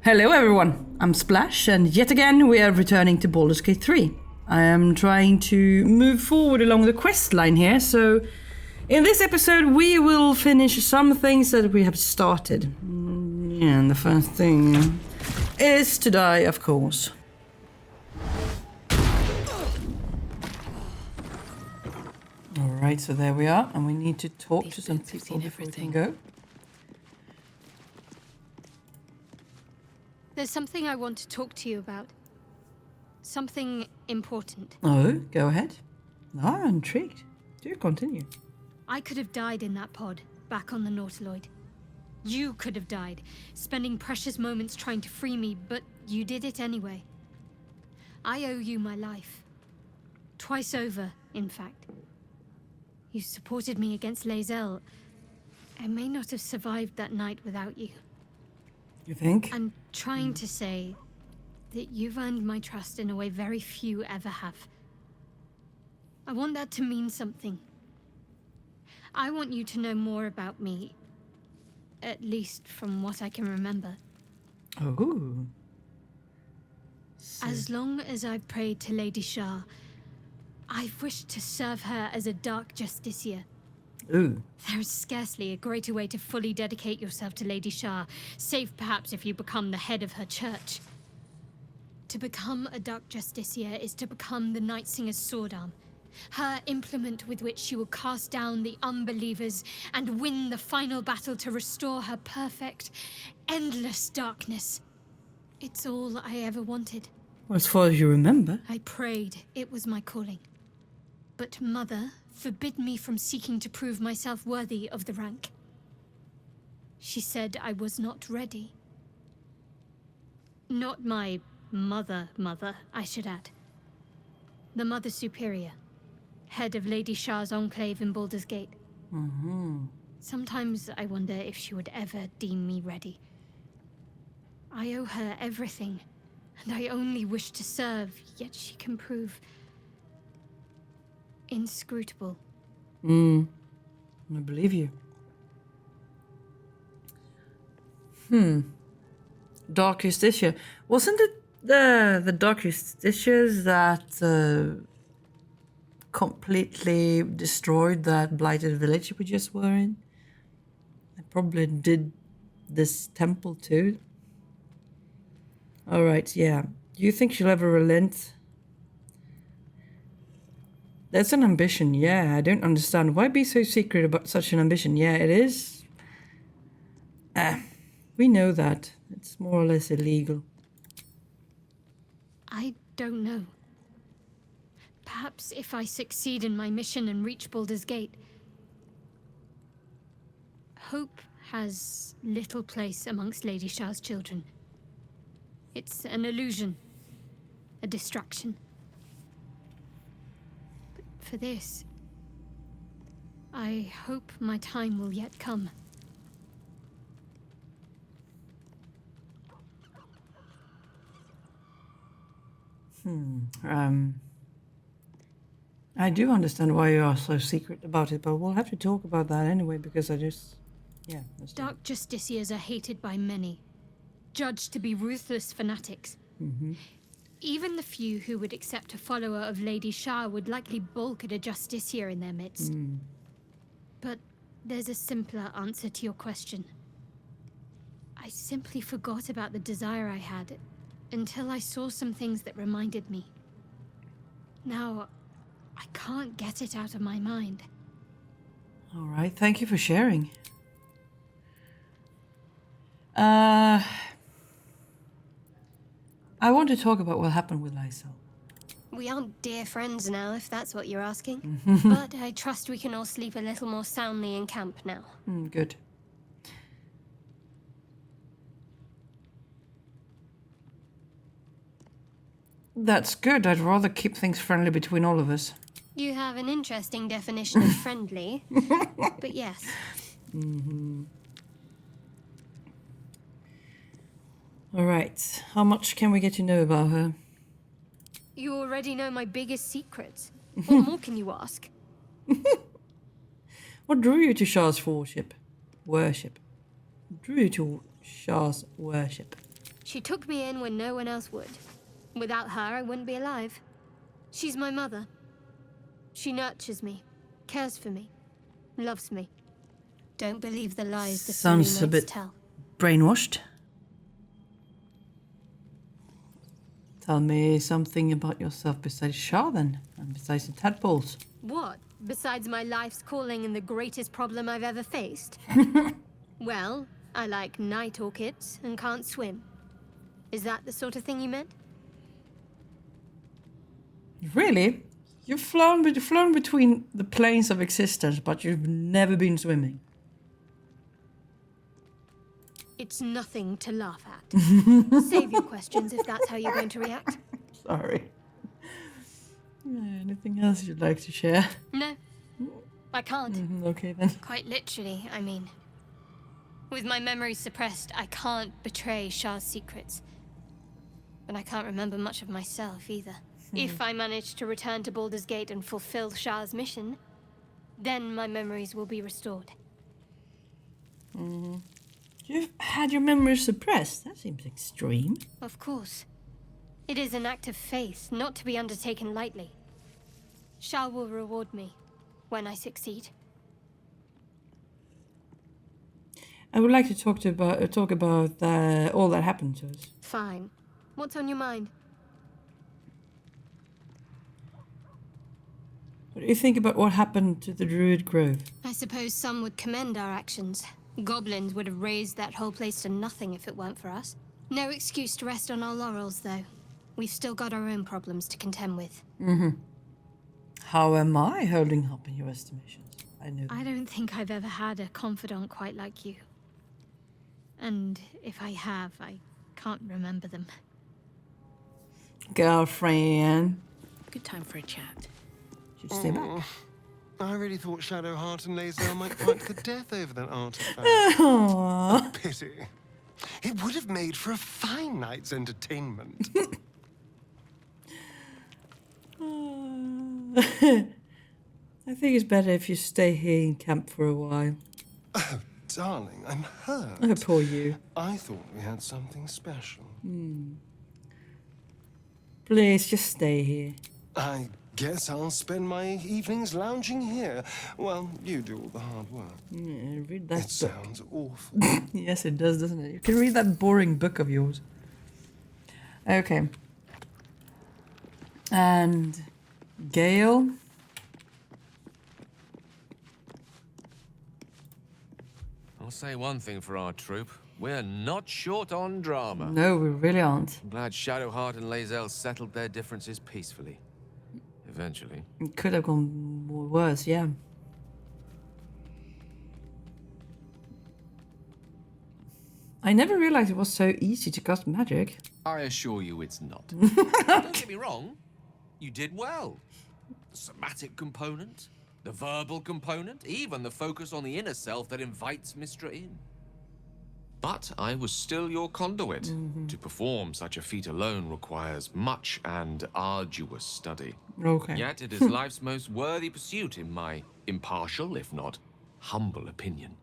Hello everyone, I'm Splash, and yet again we are returning to Baldur's Gate 3. I am trying to move forward along the quest line here, so in this episode we will finish some things that we have started. Yeah, and the first thing is to die, of course. Alright, so there we are, and we need to talk to some people before we can go. There's something I want to talk to you about. Something important. Oh, go ahead. I'm intrigued. Do continue. I could have died in that pod, back on the Nautiloid. You could have died, spending precious moments trying to free me, but you did it anyway. I owe you my life. Twice over, in fact. You supported me against Lae'zel. I may not have survived that night without you. You think? I'm trying to say that you've earned my trust in a way very few ever have. I want that to mean something. I want you to know more about me, at least from what I can remember. Oh. As long as I've prayed to Lady Shah, I've wished to serve her as a dark justiciar. Ooh. There is scarcely a greater way to fully dedicate yourself to Lady Shah, save perhaps if you become the head of her church. To become a Dark Justiciar is to become the Night Singer's sword arm, her implement with which she will cast down the unbelievers and win the final battle to restore her perfect, endless darkness. It's all I ever wanted. Well, as far as you remember. I prayed it was my calling. But Mother forbid me from seeking to prove myself worthy of the rank. She said I was not ready. Not my mother, I should add. The Mother Superior, head of Lady Shah's enclave in Baldur's Gate. Sometimes I wonder if she would ever deem me ready. I owe her everything, and I only wish to serve, yet she can prove inscrutable. I believe you. Dark Justiciar. Wasn't it the Dark Justiciars that completely destroyed that blighted village we just were in? They probably did this temple too. Alright, yeah. Do you think she'll ever relent? That's an ambition, yeah. I don't understand. Why be so secret about such an ambition? Yeah, it is. We know that. It's more or less illegal. I don't know. Perhaps if I succeed in my mission and reach Baldur's Gate. Hope has little place amongst Lady Shah's children. It's an illusion. A distraction. For this, I hope my time will yet come. I do understand why you are so secret about it, but we'll have to talk about that anyway, because Dark Justiciars are hated by many, judged to be ruthless fanatics. Even the few who would accept a follower of Lady Shah would likely balk at a justiciar in their midst. But there's a simpler answer to your question. I simply forgot about the desire I had until I saw some things that reminded me. Now, I can't get it out of my mind. All right, thank you for sharing. I want to talk about what happened with Lae'zel. We aren't dear friends now, if that's what you're asking. But I trust we can all sleep a little more soundly in camp now. Good. That's good. I'd rather keep things friendly between all of us. You have an interesting definition of friendly, but yes. All right. How much can we get to know about her? You already know my biggest secrets. What more can you ask? What drew you to Shah's worship? Drew you to Shah's worship? She took me in when no one else would. Without her, I wouldn't be alive. She's my mother. She nurtures me, cares for me, loves me. Don't believe the lies the Sounds a bit tell. brainwashed. Tell me something about yourself besides Shah then, and besides the tadpoles. What? Besides my life's calling and the greatest problem I've ever faced? Well, I like night orchids and can't swim. Is that the sort of thing you meant? Really? You've flown between the planes of existence, but you've never been swimming. It's nothing to laugh at. Save your questions if that's how you're going to react. Sorry. Anything else you'd like to share? No, I can't. Okay then. Quite literally, I mean. With my memory suppressed, I can't betray Shah's secrets. But I can't remember much of myself either. If I manage to return to Baldur's Gate and fulfill Shah's mission, then my memories will be restored. You've had your memory suppressed? That seems extreme. Of course. It is an act of faith, not to be undertaken lightly. Shah will reward me when I succeed. I would like to talk about all that happened to us. Fine. What's on your mind? What do you think about what happened to the Druid Grove? I suppose some would commend our actions. Goblins would have razed that whole place to nothing if it weren't for us. No excuse to rest on our laurels, though. We've still got our own problems to contend with. How am I holding up in your estimations? I don't think I've ever had a confidant quite like you. And if I have, I can't remember them. Girlfriend. Good time for a chat. Should stay back. I really thought Shadowheart and Lae'zel might fight to the death over that artifact. Aww. Pity. It would have made for a fine night's entertainment. I think it's better if you stay here in camp for a while. Oh, darling, I'm hurt. Oh, poor you. I thought we had something special. Please, just stay here. I guess I'll spend my evenings lounging here while you do all the hard work. Yeah, read that It book. sounds awful. Yes, it does, doesn't it? You can read that boring book of yours. Okay. And Gale. I'll say one thing for our troop. We're not short on drama. No, we really aren't. I'm glad Shadowheart and Lae'zel settled their differences peacefully. Eventually. It could have gone worse, yeah. I never realized it was so easy to cast magic. I assure you it's not. Don't get me wrong. You did well. The somatic component, the verbal component, even the focus on the inner self that invites Mystra in. But I was still your conduit. To perform such a feat alone requires much and arduous study. Okay. Yet it is life's most worthy pursuit in my impartial, if not humble opinion.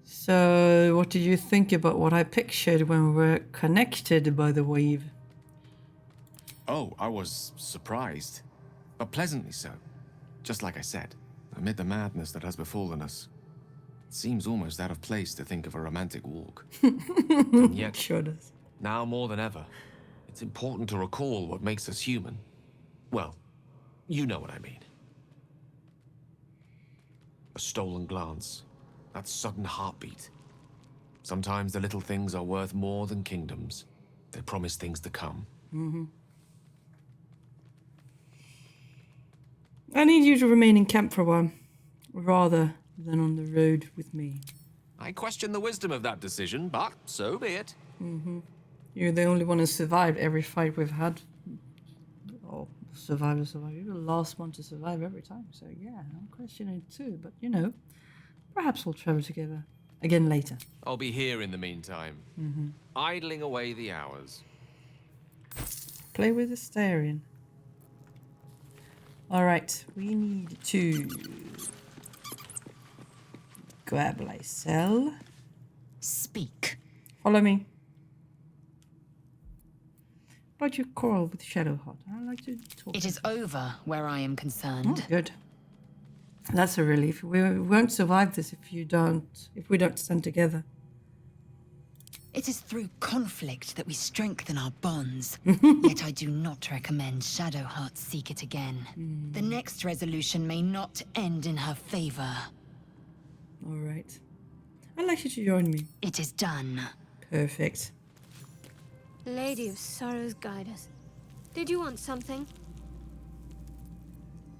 So, what did you think about what I pictured when we were connected by the weave? Oh, I was surprised, but pleasantly so. Just like I said, amid the madness that has befallen us, it seems almost out of place to think of a romantic walk. And yet, Sure does. now more than ever, it's important to recall what makes us human. Well, you know what I mean. A stolen glance, that sudden heartbeat. Sometimes the little things are worth more than kingdoms. They promise things to come. I need you to remain in camp for a while, rather than on the road with me. I question the wisdom of that decision, but so be it. You're the only one who survived every fight we've had. Oh, survivor. You're the last one to survive every time. So yeah, I'm questioning it too. But you know, perhaps we'll travel together again later. I'll be here in the meantime, idling away the hours. Play with Astarion. Alright, we need to grab Lae'zel. Speak. Follow me. About your quarrel with Shadowheart. I'd like to talk. It is over where I am concerned. Oh, good. That's a relief. We won't survive this if we don't stand together. It is through conflict that we strengthen our bonds. Yet I do not recommend Shadowheart seek it again. The next resolution may not end in her favor. All right. I'd like you to join me. It is done. Perfect. Lady of Sorrows, guide us. Did you want something?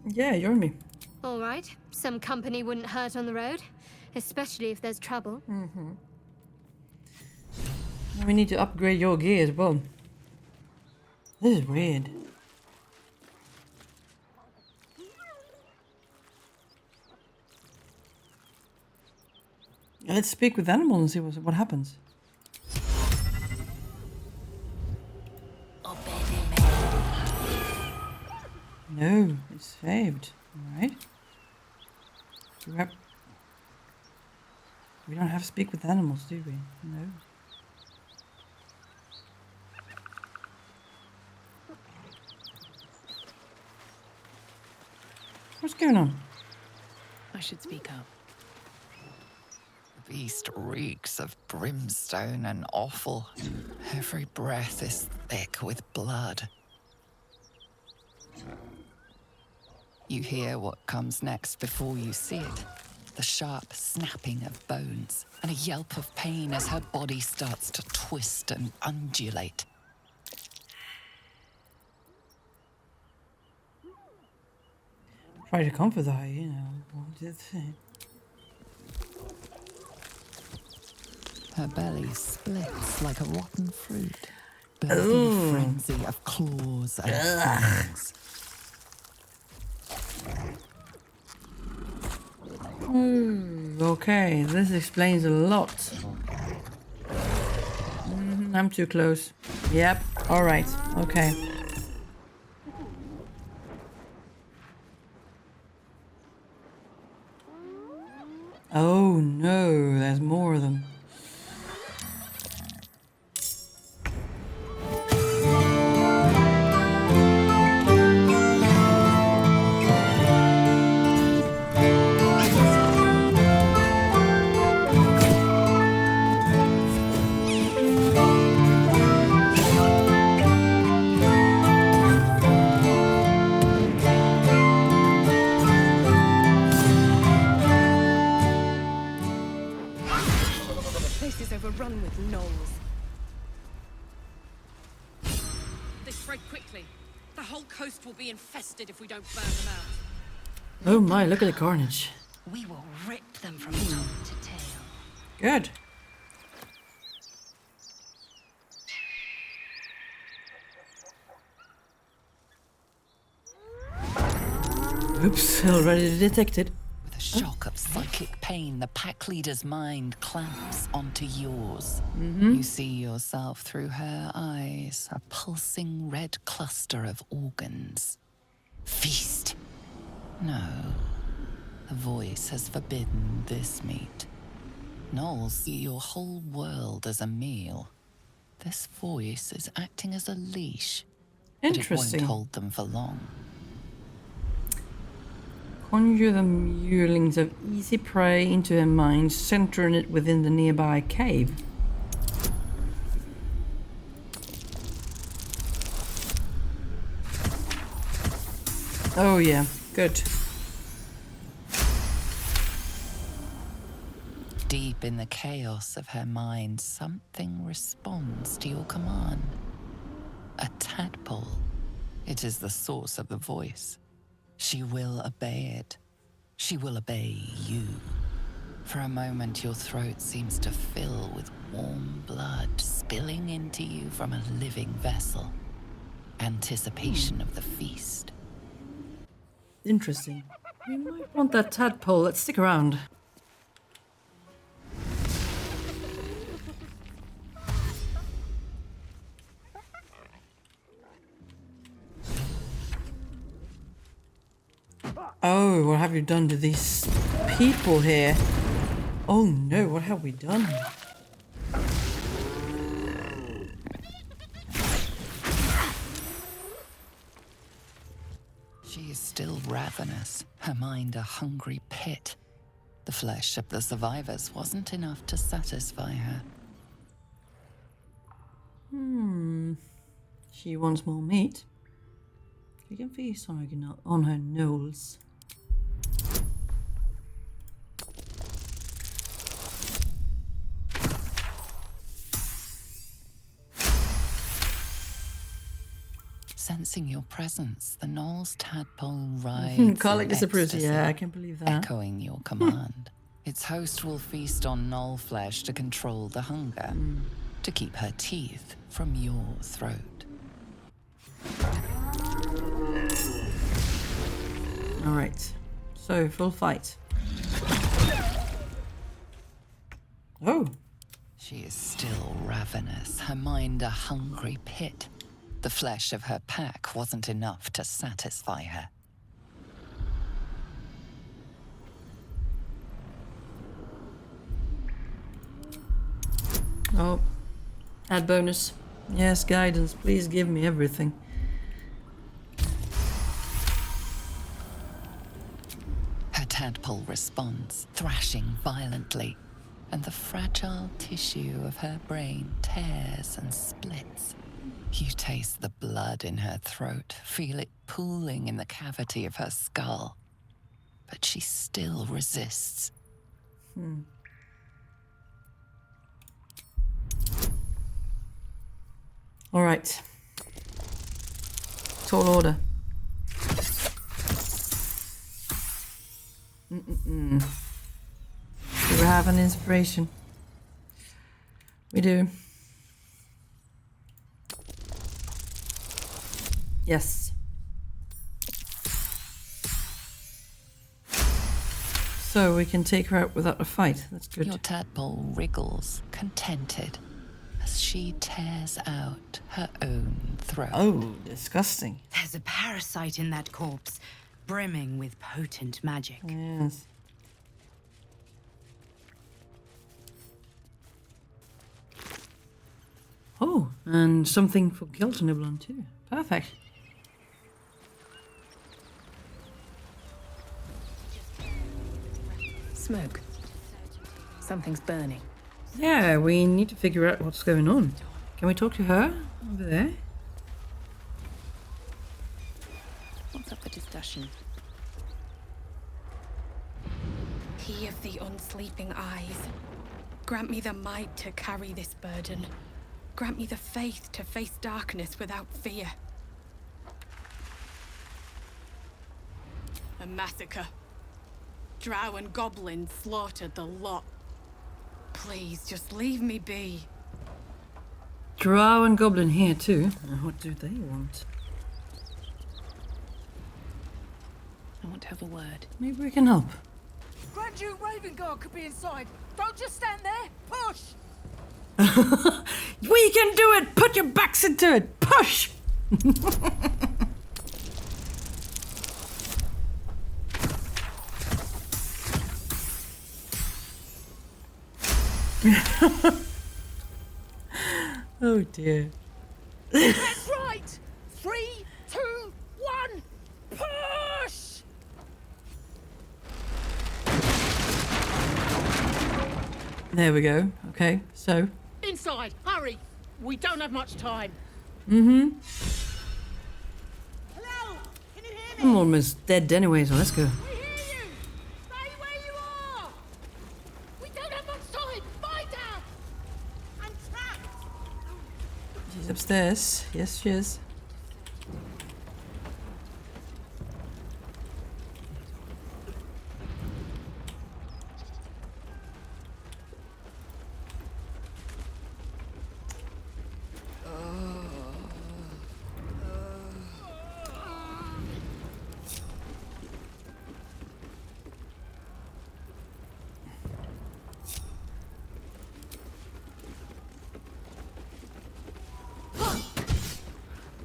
Yeah, join me. All right. Some company wouldn't hurt on the road, especially if there's trouble. We need to upgrade your gear as well. This is weird. Let's speak with animals and see what happens. No, it's saved. Alright. We don't have to speak with animals, do we? No. What's going on? I should speak up. The beast reeks of brimstone and offal. Every breath is thick with blood. You hear what comes next before you see it. The sharp snapping of bones and a yelp of pain as her body starts to twist and undulate. Try to comfort her, you know. Her belly splits like a rotten fruit, birthing a frenzy of claws and fangs. Okay, this explains a lot. I'm too close. Yep, alright, okay. Oh no, there's more of them. Overrun with gnomes. They spread quickly. The whole coast will be infested if we don't burn them out. Oh my, look at the carnage. We will rip them from top to tail. Good. Oops, already detected. With a shock of psychic pain, the pack leader's mind clamps onto yours. You see yourself through her eyes, a pulsing red cluster of organs. Feast. No. The voice has forbidden this meat. Gnolls see your whole world as a meal. This voice is acting as a leash. Interesting. But it won't hold them for long. Conjure the murlings of easy prey into her mind, centering it within the nearby cave. Oh yeah, good. Deep in the chaos of her mind, something responds to your command. A tadpole. It is the source of the voice. She will obey it. She will obey you. For a moment, your throat seems to fill with warm blood spilling into you from a living vessel. Anticipation of the feast. Interesting. We might want that tadpole. Let's stick around. Oh, what have you done to these people here? Oh no, what have we done? still ravenous, her mind a hungry pit. The flesh of the survivors wasn't enough to satisfy her. She wants more meat. We can feast on her knolls. Sensing your presence, the Knoll's tadpole rides. Karlach disapproves. Yeah, I can believe that. Echoing your command. Its host will feast on Knoll flesh to control the hunger, to keep her teeth from your throat. Alright, so full fight. Oh! She is still ravenous, her mind a hungry pit. The flesh of her pack wasn't enough to satisfy her. Oh, add bonus. Yes, guidance, please give me everything. Her tadpole responds, thrashing violently, and the fragile tissue of her brain tears and splits. You taste the blood in her throat, feel it pooling in the cavity of her skull. But she still resists. All right. Tall order. Do we have an inspiration? We do. Yes. So we can take her out without a fight. That's good. Your tadpole wriggles, contented, as she tears out her own throat. Oh, disgusting. There's a parasite in that corpse, brimming with potent magic. Yes. Oh, and something for Gale to nibble on too. Perfect. Smoke. Something's burning. Yeah, we need to figure out what's going on. Can we talk to her over there? What's up for discussion? He of the unsleeping eyes, grant me the might to carry this burden. Grant me the faith to face darkness without fear. A massacre. Drow and goblins slaughtered the lot. Please, just leave me be. Drow and Goblin here too. What do they want? I want to have a word. Maybe we can help. Grand Duke Ravengard could be inside. Don't just stand there. Push! We can do it! Put your backs into it! Push! Oh dear. That's right! 3, 2, 1, push! There we go. Okay, so. Inside, hurry! We don't have much time. Mm-hmm. Hello? Can you hear me? I'm almost dead anyway, so let's go. We hear you! Stay where you are! We don't have much time! Fight her! I'm trapped! She's upstairs. Yes, she is.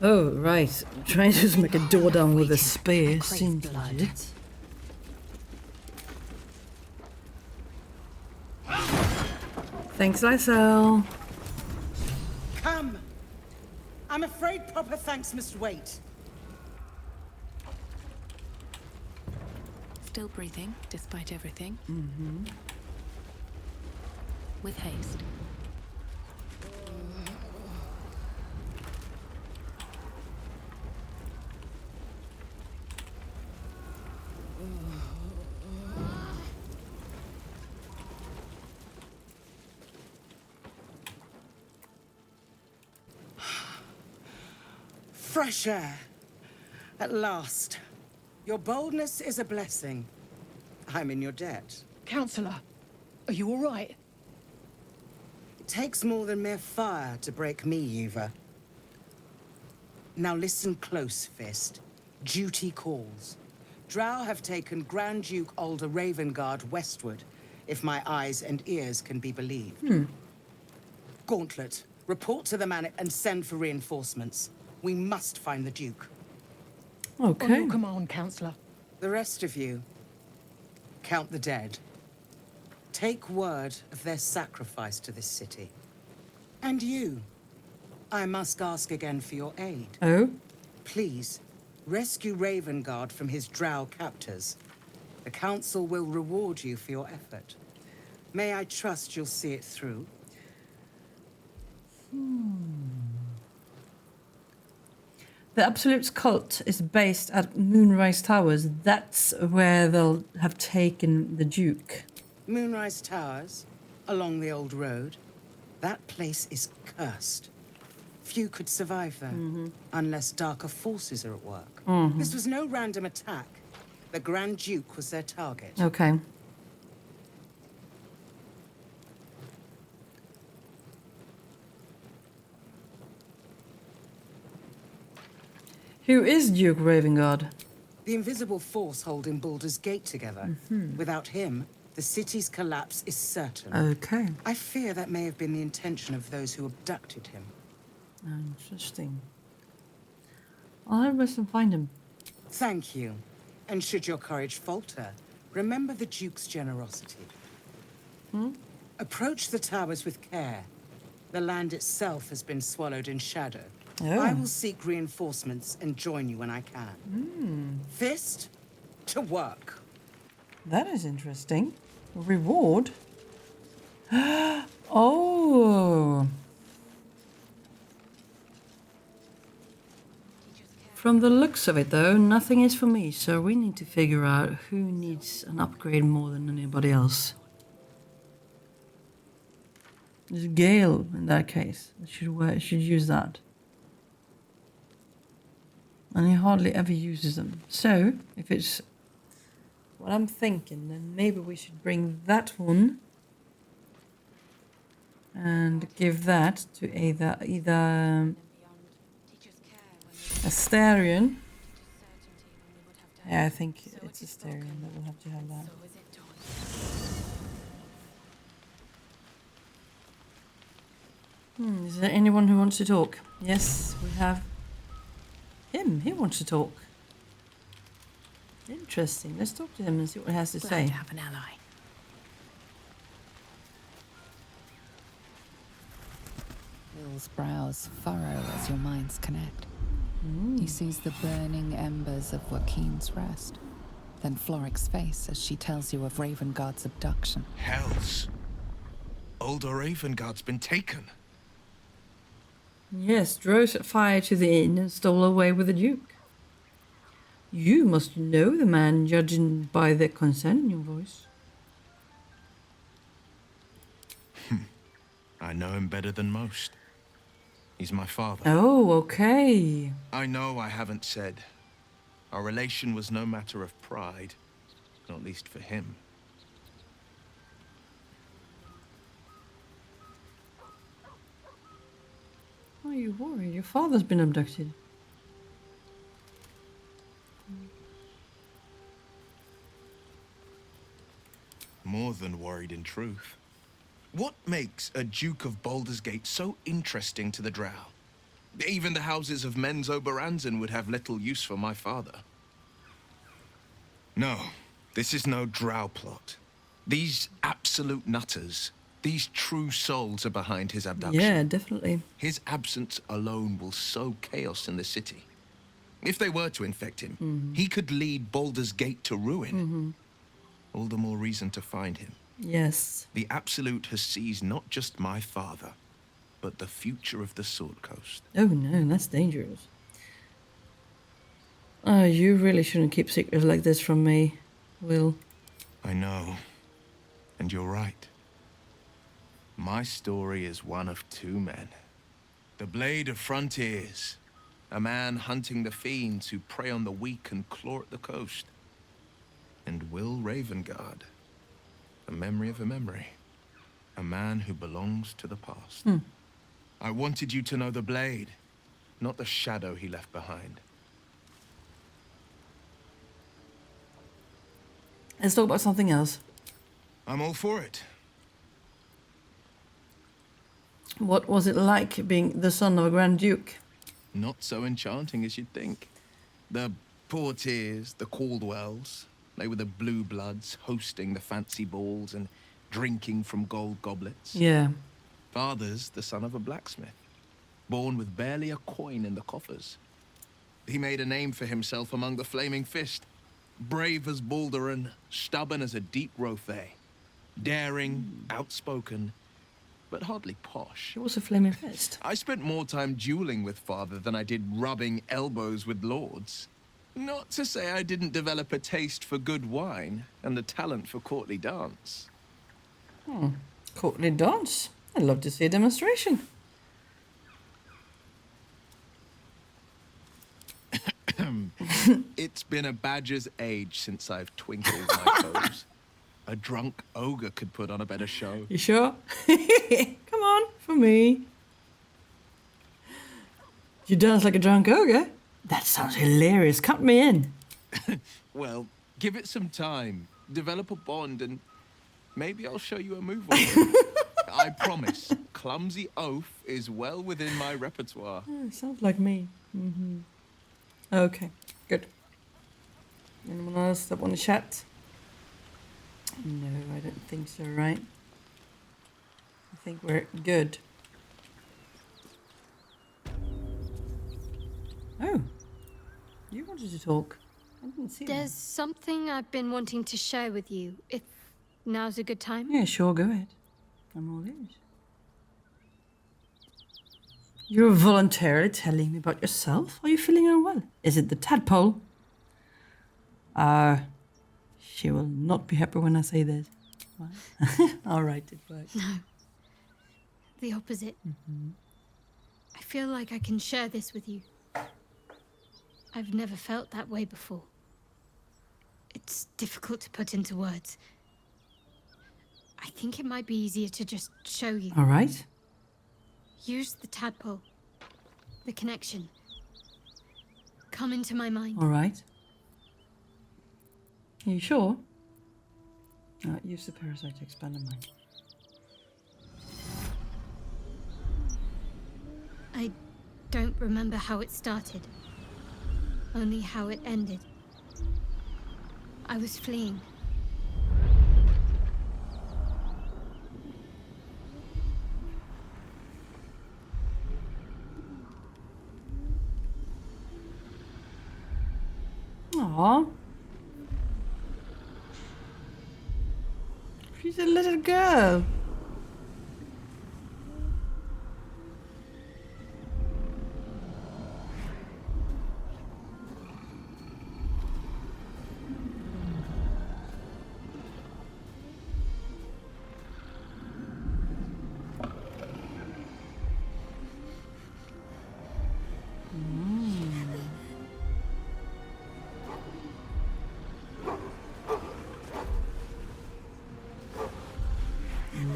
Oh, right. I'm trying to just make a door down with a spear. Seems legit. Thanks, Lae'zel. Come! I'm afraid proper thanks must wait. Still breathing, despite everything. Mm-hmm. With haste. Fresh air. At last. Your boldness is a blessing. I'm in your debt. Counselor, are you all right? It takes more than mere fire to break me, Yuva. Now listen close, Fist. Duty calls. Drow have taken Grand Duke Alder Ravengard westward, if my eyes and ears can be believed. Gauntlet, report to the man and send for reinforcements. We must find the Duke. Okay. On your command, Counselor. The rest of you, count the dead. Take word of their sacrifice to this city. And you, I must ask again for your aid. Oh? Please, rescue Ravengard from his drow captors. The Council will reward you for your effort. May I trust you'll see it through? The Absolute's cult is based at Moonrise Towers. That's where they'll have taken the Duke. Moonrise Towers, along the old road. That place is cursed. Few could survive there, unless darker forces are at work. This was no random attack. The Grand Duke was their target. Okay. Who is Duke Ravengard? The invisible force holding Baldur's Gate together. Without him, the city's collapse is certain. Okay. I fear that may have been the intention of those who abducted him. Interesting. I'll have to find him. Thank you. And should your courage falter, remember the Duke's generosity. Approach the towers with care. The land itself has been swallowed in shadow. Oh. I will seek reinforcements and join you when I can. Fist, to work. That is interesting. Reward? Oh! From the looks of it, though, nothing is for me, so we need to figure out who needs an upgrade more than anybody else. It's Gale, in that case. Should use that. And he hardly ever uses them. So, if it's what I'm thinking, then maybe we should bring that one and give that to either Astarion. Yeah, I think it's Astarion that will have to have that. Is there anyone who wants to talk? Yes, we have him. He wants to talk. Interesting. Let's talk to him and see what he has to Glad say. to have an ally. Wyll's brows furrow as your minds connect. He sees the burning embers of Joaquin's rest, then Floric's face as she tells you of Ravengard's abduction. Hells. Older Ravengard's been taken. Yes, Drow set fire to the inn and stole away with the Duke. You must know the man, judging by the concern in your voice. I know him better than most. He's my father. Oh, okay. I know I haven't said. Our relation was no matter of pride, not least for him. Why are you worried? Your father's been abducted. More than worried, in truth. What makes a Duke of Baldur's Gate so interesting to the Drow? Even the houses of Men's Oberanzen would have little use for my father. No, this is no Drow plot. These absolute nutters, these true souls are behind his abduction. Yeah, definitely. His absence alone will sow chaos in the city. If they were to infect him, he could lead Baldur's Gate to ruin. all the more reason to find him. Yes. The Absolute has seized not just my father, but the future of the Sword Coast. Oh no, that's dangerous. Oh, you really shouldn't keep secrets like this from me, Wyll. I know, and you're right. My story is one of two men. The Blade of Frontiers, a man hunting the fiends who prey on the weak and claw at the coast. And Wyll Ravengard, the memory of a memory, a man who belongs to the past. I wanted you to know the Blade, not the shadow he left behind. Let's talk about something else. I'm all for it. What was it like being the son of a Grand Duke? Not so enchanting as you'd think. The Portiers, the Caldwells, they were the blue bloods hosting the fancy balls and drinking from gold goblets. Yeah. Father's the son of a blacksmith, born with barely a coin in the coffers. He made a name for himself among the Flaming Fist. Brave as Baldur and stubborn as a deep Rothay. Daring, outspoken, but hardly posh. It was a Flaming Fist. I spent more time dueling with father than I did rubbing elbows with lords. Not to say I didn't develop a taste for good wine and the talent for courtly dance. Courtly dance? I'd love to see a demonstration. It's been a badger's age since I've twinkled my toes. A drunk ogre could put on a better show. You sure? Come on, for me. You dance like a drunk ogre? That sounds hilarious. Cut me in. Well, give it some time. Develop a bond and maybe I'll show you a move or two. I promise. Clumsy oaf is well within my repertoire. Sounds like me. Okay, good. Anyone else that want to chat? No, I don't think so, right? I think we're good. Oh, you wanted to talk. I didn't see There's something I've been wanting to share with you, if now's a good time. Yeah, sure, go ahead. I'm all ears. You're voluntarily telling me about yourself? Are you feeling unwell? Is it the tadpole? She will not be happy when I say this. All right, it works. No, the opposite. I feel like I can share this with you. I've never felt that way before. It's difficult to put into words. I think it might be easier to just show you. All right. Use the tadpole. The connection. Come into my mind. All right. Are you sure? Use the parasite to expand the mind. I don't remember how it started. Only how it ended. I was fleeing. Aww. She's a little girl.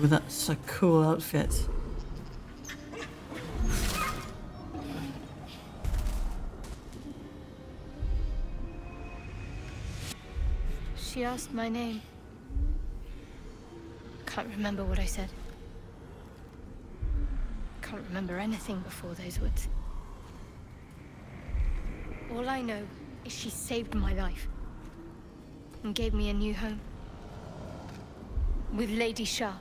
Ooh, that's a cool outfit. She asked my name. Can't remember what I said. Can't remember anything before those words. All I know is she saved my life and gave me a new home with Lady Shah.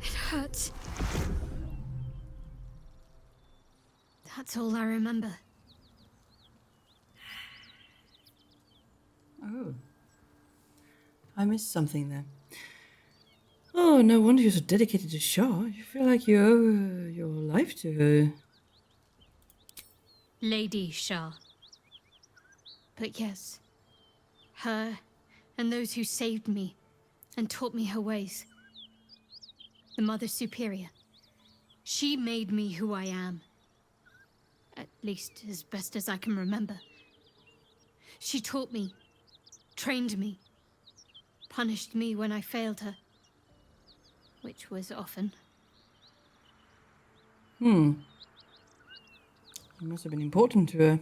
It hurts. That's all I remember. Oh. I missed something there. Oh, no wonder you're so dedicated to Shah. You feel like you owe your life to her. Lady Shah. But yes, her and those who saved me and taught me her ways. The Mother Superior. She made me who I am. At least as best as I can remember. She taught me, trained me, punished me when I failed her. Which was often. You must have been important to her.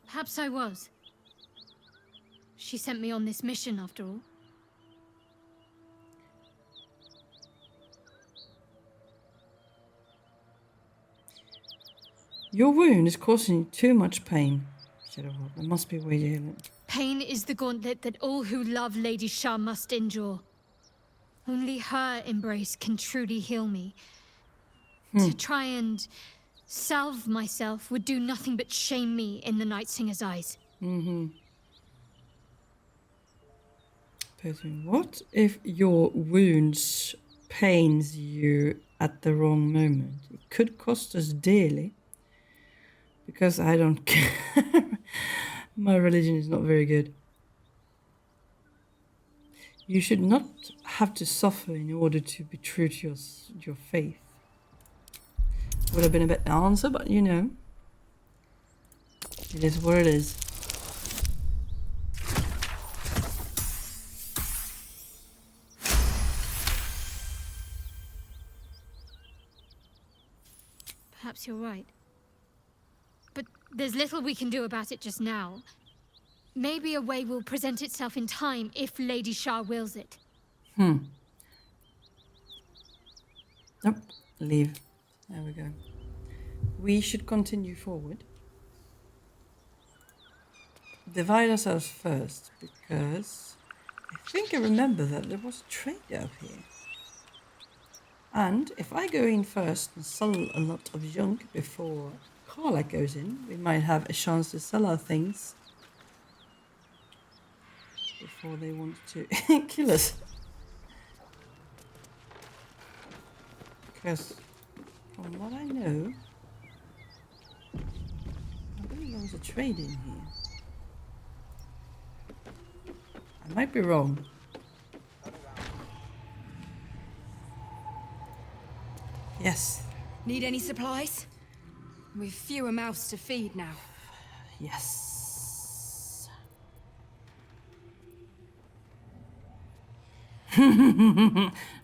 Perhaps I was. She sent me on this mission after all. Your wound is causing you too much pain. Shadowheart, there must be a way to heal it. Pain is the gauntlet that all who love Lady Shah must endure. Only her embrace can truly heal me. To try and salve myself would do nothing but shame me in the Night Singer's eyes. What if your wounds pains you at the wrong moment? It could cost us dearly. Because I don't care. My religion is not very good. You should not have to suffer in order to be true to your faith. Would have been a better answer, but you know. It is what it is. Perhaps you're right. But there's little we can do about it just now. Maybe a way will present itself in time if Lady Shah wills it. Nope. Leave. There we go. We should continue forward. Divide ourselves first, because I think I remember that there was a trader up here. And if I go in first and sell a lot of junk before Karlach goes in, we might have a chance to sell our things before they want to kill us. Because from what I know, I believe there was a trade in here. I might be wrong. Yes. Need any supplies? We've fewer mouths to feed now. Yes.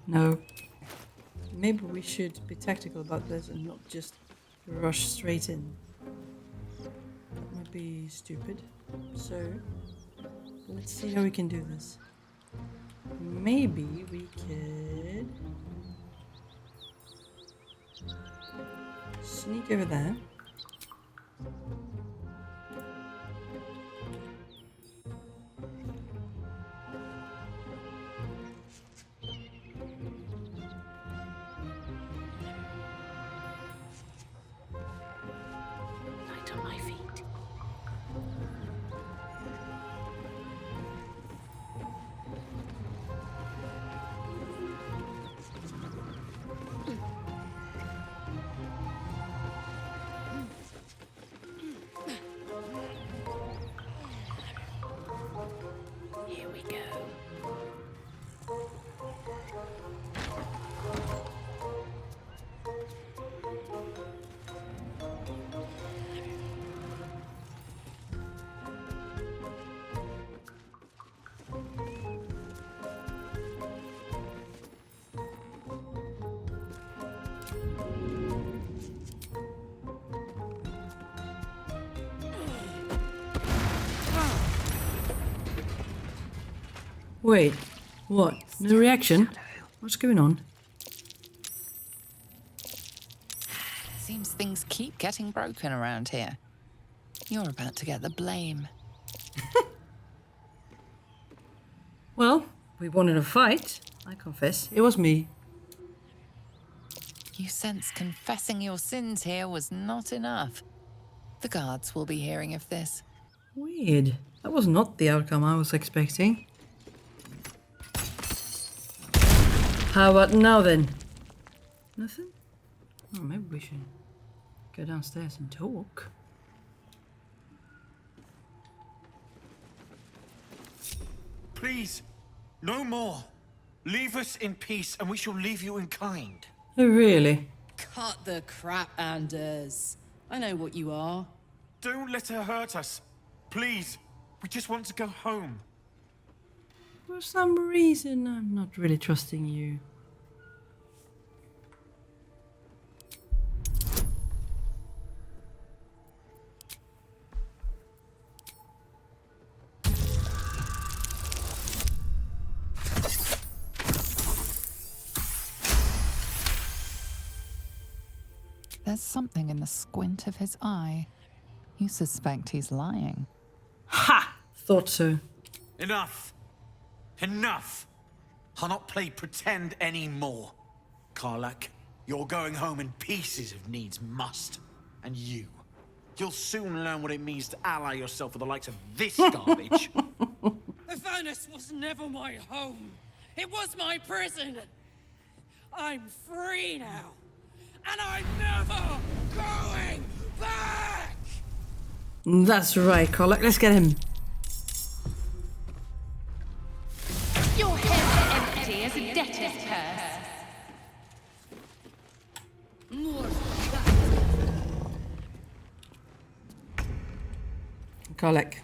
No. Maybe we should be tactical about this and not just rush straight in. That might be stupid. So, let's see how we can do this. Maybe we could sneak over there. Light on my feet. Here we go. Wait, what? No reaction? What's going on? Seems things keep getting broken around here. You're about to get the blame. Well, we wanted a fight. I confess, it was me. You sense confessing your sins here was not enough. The guards will be hearing of this. Weird. That was not the outcome I was expecting. How about now then? Nothing? Oh, maybe we should go downstairs and talk. Please, no more. Leave us in peace and we shall leave you in kind. Oh, really? Cut the crap, Anders. I know what you are. Don't let her hurt us. Please, we just want to go home. For some reason, I'm not really trusting you. There's something in the squint of his eye. You suspect he's lying. Ha! Thought so. Enough. Enough. I'll not play pretend anymore. Karlach, you're going home in pieces if needs must. And you'll soon learn what it means to ally yourself with the likes of this garbage. Avernus was never my home. It was my prison. I'm free now. And I'm never going back! That's right, Karlach. Let's get him. Your head's empty as a debtor's purse. Karlach.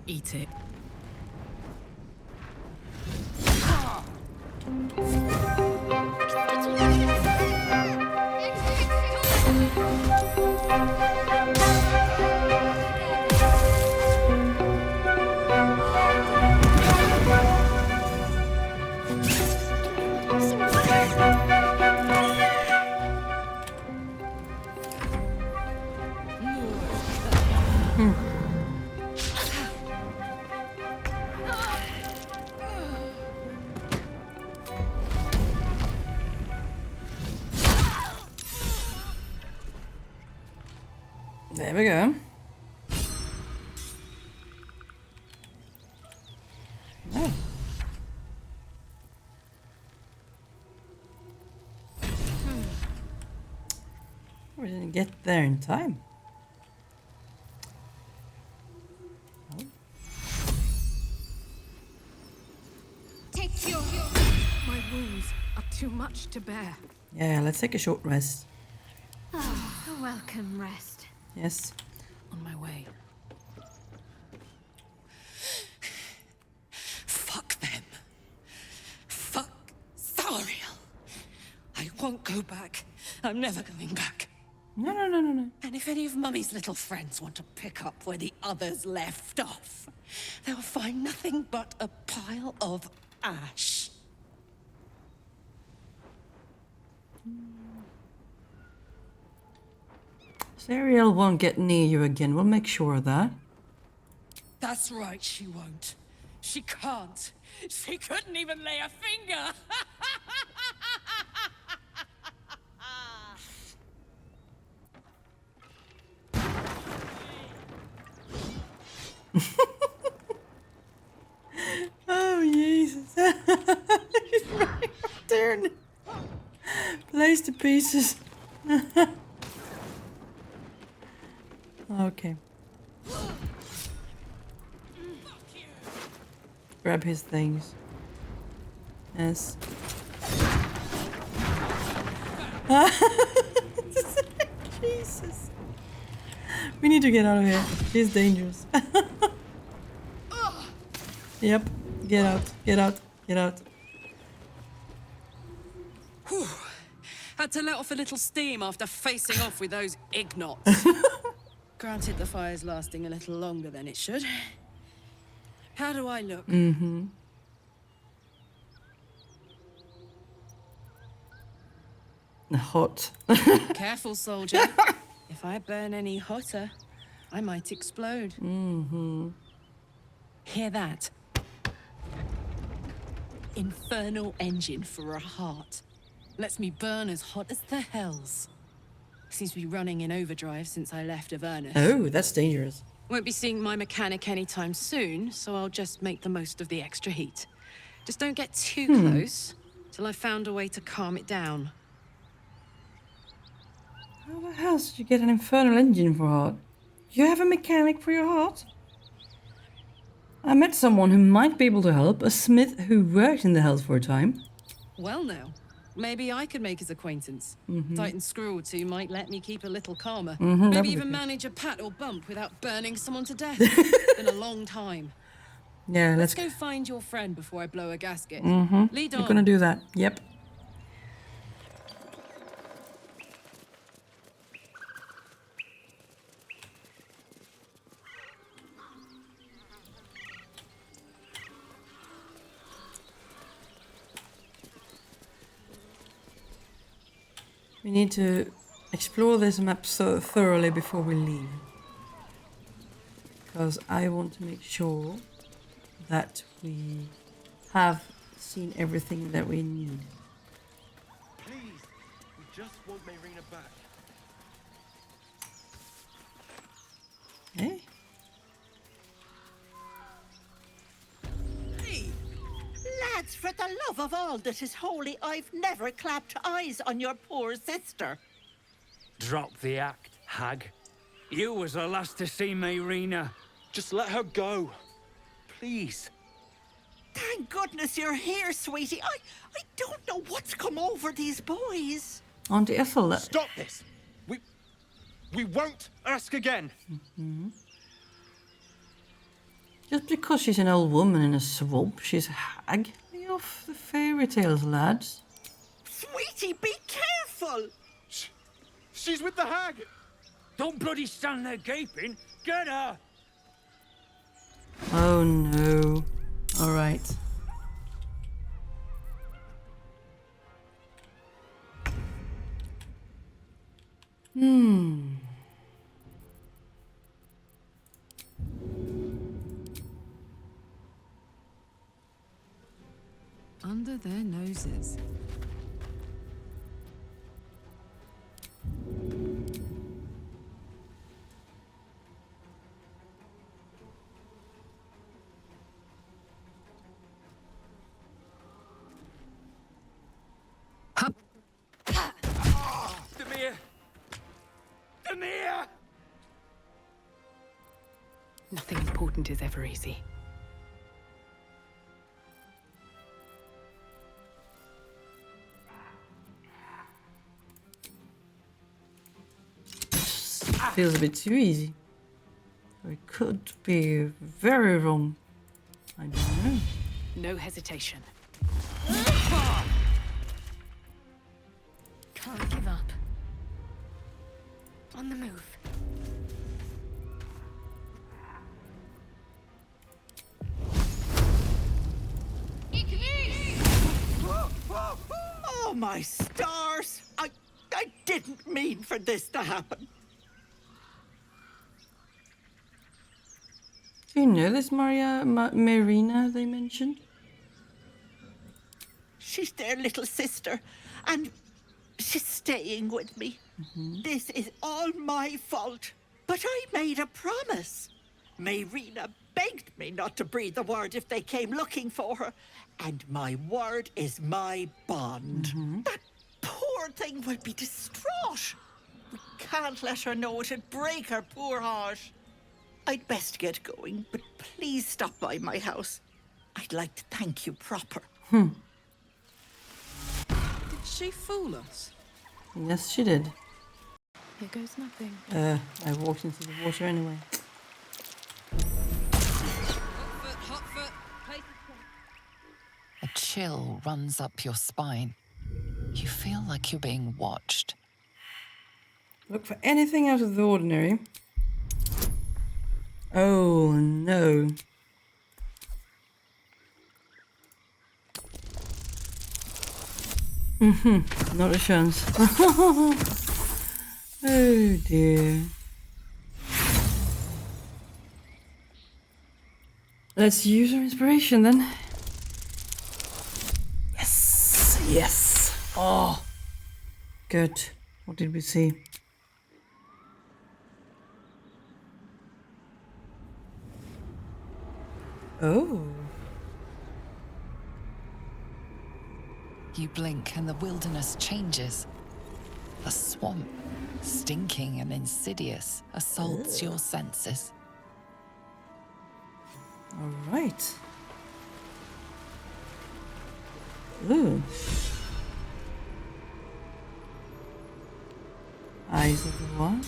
Eat it. There we go. Oh. We didn't get there in time. Oh. Take your... My wounds are too much to bear. Yeah, let's take a short rest. Oh, a welcome rest. Yes. On my way. Fuck them. Fuck Astarion. I won't go back. I'm never going back. No. And if any of Mummy's little friends want to pick up where the others left off, they'll find nothing but a pile of ash. Ariel won't get near you again. We'll make sure of that. That's right, she won't. She can't. She couldn't even lay a finger. Oh, Jesus. He's right there. Plays to pieces. Okay. Grab his things. Yes. Jesus. We need to get out of here. She's dangerous. Yep. Get out. Get out. Get out. Whew. Had to let off a little steam after facing off with those ignots. Granted, the fire's lasting a little longer than it should. How do I look? Mm-hmm. Hot. Careful, soldier. If I burn any hotter, I might explode. Hear that? Infernal engine for a heart. Lets me burn as hot as the hells. Seems to be running in overdrive since I left Avernus. Oh, that's dangerous. Won't be seeing my mechanic anytime soon, so I'll just make the most of the extra heat. Just don't get too close till I've found a way to calm it down. How the hell did you get an infernal engine for heart? You have a mechanic for your heart? I met someone who might be able to help, a smith who worked in the hells for a time. Well now, maybe I could make his acquaintance. Tight and screw or two might let me keep a little calmer. Maybe even manage a pat or bump without burning someone to death. Been a long time. Yeah, let's go find your friend before I blow a gasket. Lead on. You're gonna do that. Yep. We need to explore this map so thoroughly before we leave. Because I want to make sure that we have seen everything that we need. Please, we just want Mayrina back. Hey? Hey! Lads, for the love of all that is holy, I've never clapped eyes on your poor sister. Drop the act, hag. You was the last to see Mayrina. Just let her go. Please. Thank goodness you're here, sweetie. I don't know what's come over these boys. Auntie Ethel. Stop this. We won't ask again. Just because she's an old woman in a swamp, she's a hag. Lay off the fairy tales, lads. Sweetie, be careful. She's with the hag. Don't bloody stand there gaping. Get her. Oh no. Alright. Under their noses. Demir! Nothing important is ever easy. Feels a bit too easy. It could be very wrong. I don't know. No hesitation. Can't give up. On the move. Oh, my stars! I didn't mean for this to happen. Do you know this Mayrina they mentioned? She's their little sister, and she's staying with me. This is all my fault. But I made a promise. Mayrina begged me not to breathe a word if they came looking for her. And my word is my bond. That poor thing will be distraught. We can't let her know. It'd break her poor heart. I'd best get going, but please stop by my house. I'd like to thank you proper. Did she fool us? Yes, she did. Here goes nothing. I walked into the water anyway. Hot foot. A chill runs up your spine. You feel like you're being watched. Look for anything out of the ordinary. Oh no. Not a chance. Oh dear. Let's use our inspiration then. Yes, yes. Oh, good. What did we see? Oh. You blink and the wilderness changes. A swamp, stinking and insidious, assaults your senses. All right. Ooh. Eyes of the what?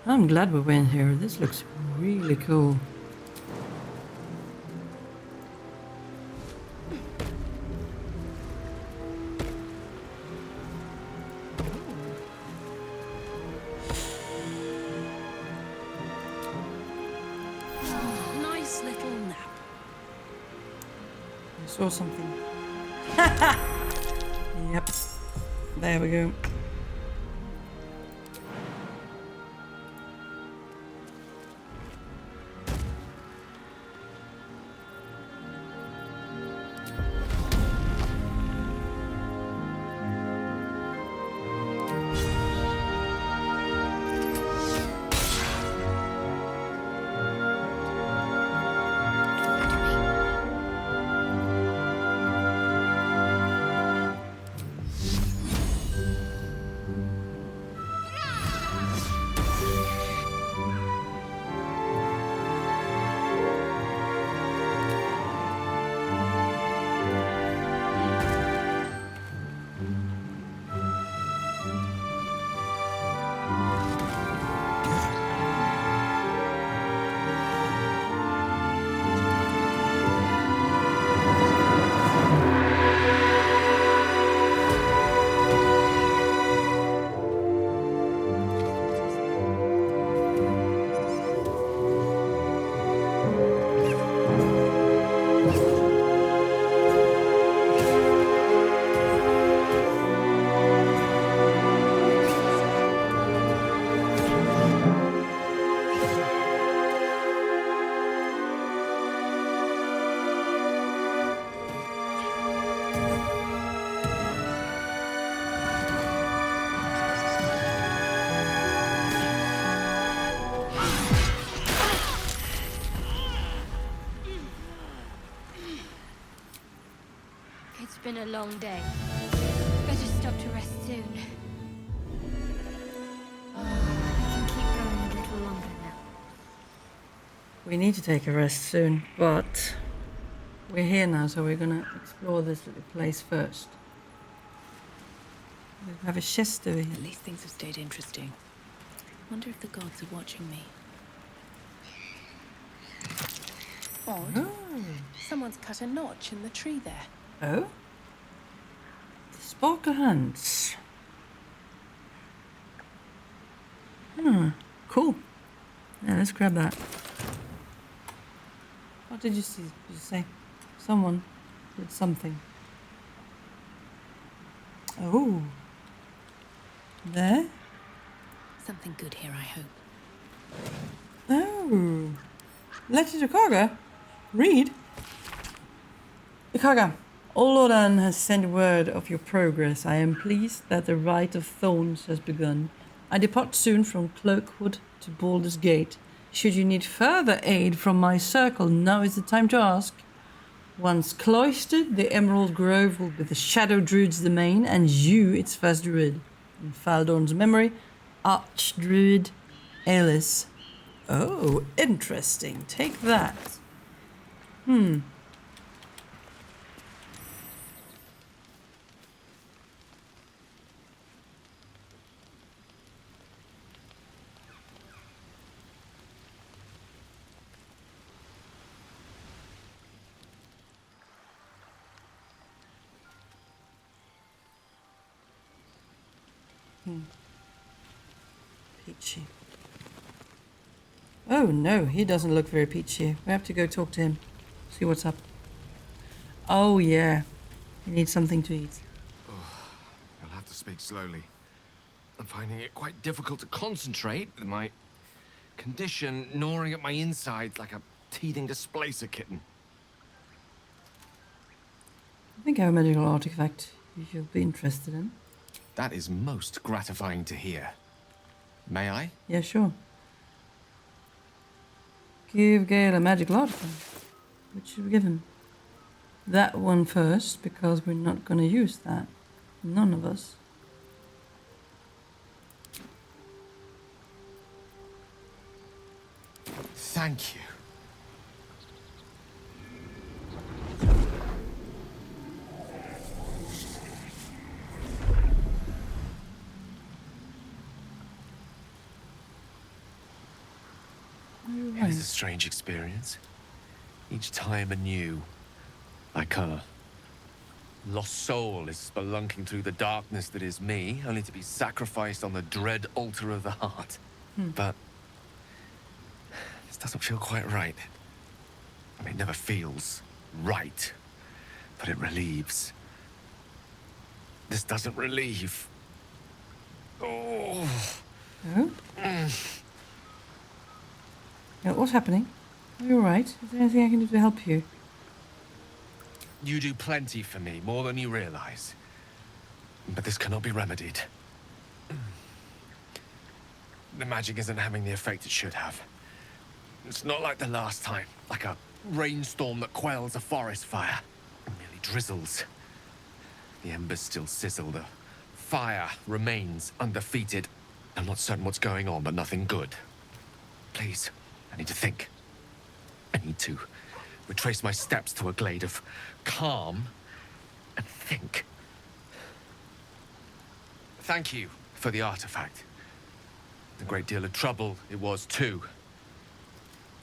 I'm glad we went here. This looks really cool. Nice little nap. I saw something. Yep. There we go. It's been a long day. Better stop to rest soon. I can keep going a little longer now. We need to take a rest soon, but we're here now, so we're gonna explore this little place first. We have a chest over here. At least things have stayed interesting. Wonder if the gods are watching me. Odd. Oh. Someone's cut a notch in the tree there. Oh? The sparkle hands. Cool. Yeah, let's grab that. What did you see? Did you say? Someone did something. Oh. There? Something good here, I hope. Oh. Letter to Kagha. Read. Kagha, Olodan has sent word of your progress. I am pleased that the Rite of Thorns has begun. I depart soon from Cloakwood to Baldur's Gate. Should you need further aid from my circle, now is the time to ask. Once cloistered, the Emerald Grove will be the Shadow Druid's domain, and you its first druid. In Faldorn's memory, Archdruid Alice. Oh, interesting. Take that. Peachy. Oh no, he doesn't look very peachy. We have to go talk to him. See what's up. Oh, yeah. You need something to eat. I'll have to speak slowly. I'm finding it quite difficult to concentrate with my condition gnawing at my insides like a teething displacer kitten. I think I have a magical artifact you'll be interested in. That is most gratifying to hear. May I? Yeah, sure. Give Gale a magical artifact. Which should we give him? That one first, because we're not going to use that. None of us. Thank you. It is a strange experience. Each time anew. Like a lost soul is spelunking through the darkness that is me, only to be sacrificed on the dread altar of the heart. But this doesn't feel quite right. I mean, it never feels right, but it relieves. This doesn't relieve. Oh. Oh? Yeah, what's happening? Are you alright? Is there anything I can do to help you? You do plenty for me, more than you realize. But this cannot be remedied. The magic isn't having the effect it should have. It's not like the last time, like a rainstorm that quells a forest fire. It merely drizzles. The embers still sizzle, the fire remains undefeated. I'm not certain what's going on, but nothing good. Please, I need to think. I need to retrace my steps to a glade of calm and think. Thank you for the artifact. A great deal of trouble it was too.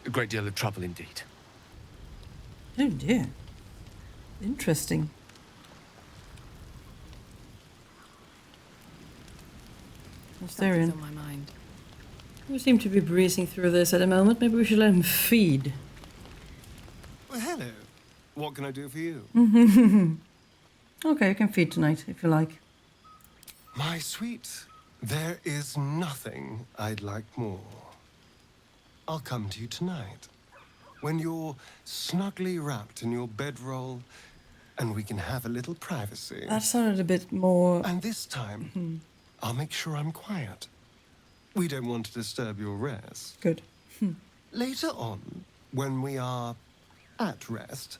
A great deal of trouble indeed. Oh dear. Interesting. Astarion. On my mind. We seem to be breezing through this at the moment. Maybe we should let him feed. Well, hello. What can I do for you? Okay, you can feed tonight, if you like. My sweet, there is nothing I'd like more. I'll come to you tonight, when you're snugly wrapped in your bedroll, and we can have a little privacy. That sounded a bit more... And this time, I'll make sure I'm quiet. We don't want to disturb your rest. Good. Later on, when we are at rest,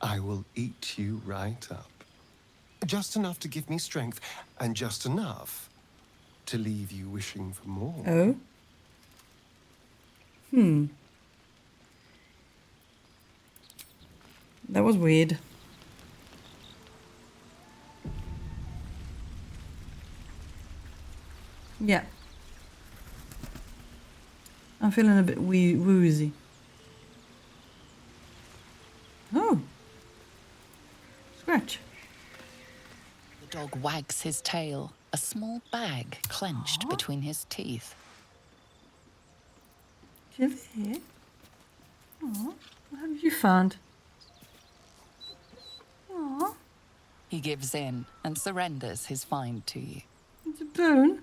I will eat you right up. Just enough to give me strength, and just enough to leave you wishing for more. Oh? That was weird. Yeah. I'm feeling a bit woozy. Oh. Scratch. The dog wags his tail, a small bag clenched between his teeth. Do you live here? Oh, what have you found? Oh, He gives in and surrenders his find to you. it's a bone.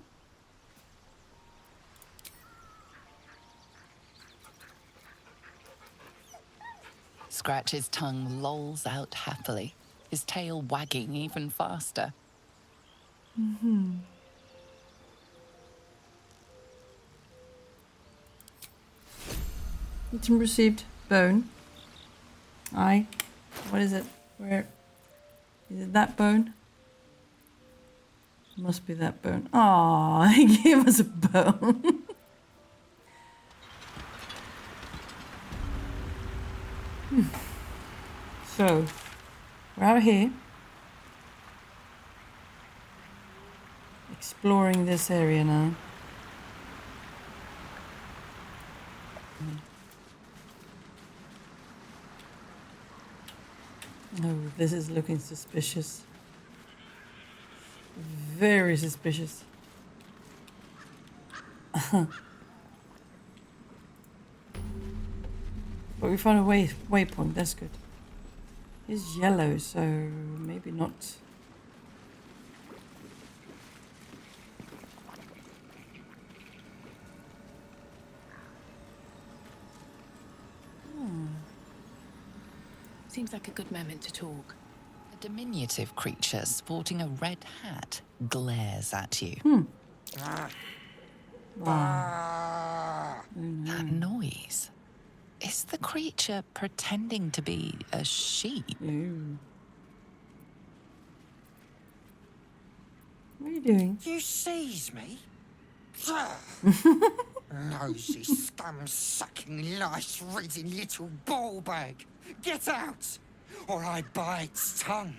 Scratch's tongue lolls out happily, his tail wagging even faster. Item received. Bone. Aye. What is it? Where? Is it that bone? Must be that bone. Aw, he gave us a bone. So, we're out here. Exploring this area now. Oh, this is looking suspicious. Very suspicious. But we found a waypoint, that's good. is yellow, so maybe not. Seems like a good moment to talk. A diminutive creature sporting a red hat glares at you. That noise. Is the creature pretending to be a sheep? What are you doing? You seize me? Nosy, scum-sucking, lice-reading little ball bag. Get out, or I bite its tongue.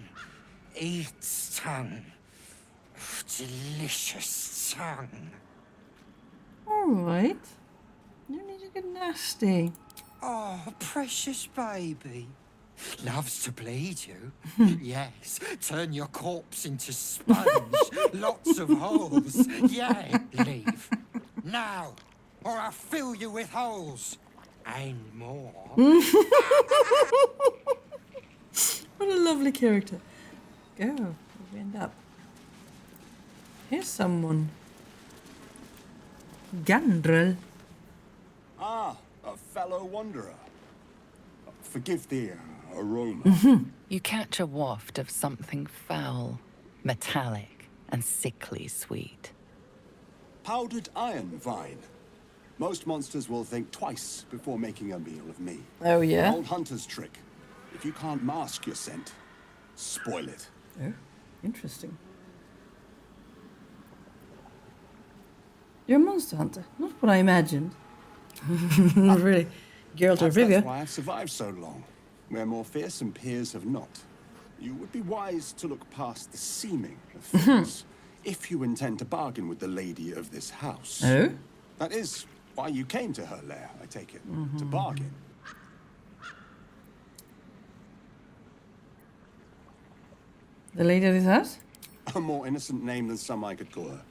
Eat its tongue. Delicious tongue. Alright. You need to get nasty. Oh, precious baby. Loves to bleed you. Yes, turn your corpse into sponge. Lots of holes. Yeah, leave. Now, or I'll fill you with holes. And more. What a lovely character. Go. Where we end up? Here's someone. Gandrel. Ah, a fellow wanderer. Forgive the aroma. You catch a waft of something foul, metallic, and sickly sweet. Powdered iron vine. Most monsters will think twice before making a meal of me. Oh, yeah? An old hunter's trick. If you can't mask your scent, spoil it. Oh, interesting. You're a monster hunter. Not what I imagined. Really. Geralt of Rivia. That's why I've survived so long. Where more fearsome peers have not. You would be wise to look past the seeming of things. If you intend to bargain with the lady of this house. Oh? That is why you came to her lair, I take it. To bargain. The lady of this house? A more innocent name than some I could call her.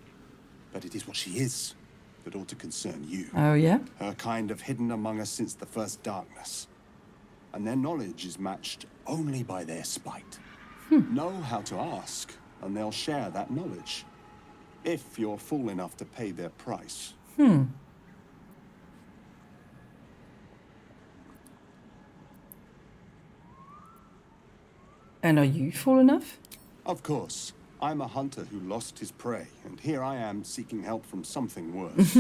But it is what she is that ought to concern you. Oh, yeah? Her kind have hidden among us since the first darkness. And their knowledge is matched only by their spite. Know how to ask, and they'll share that knowledge. If you're fool enough to pay their price. And are you fool enough? Of course. I'm a hunter who lost his prey, and here I am seeking help from something worse.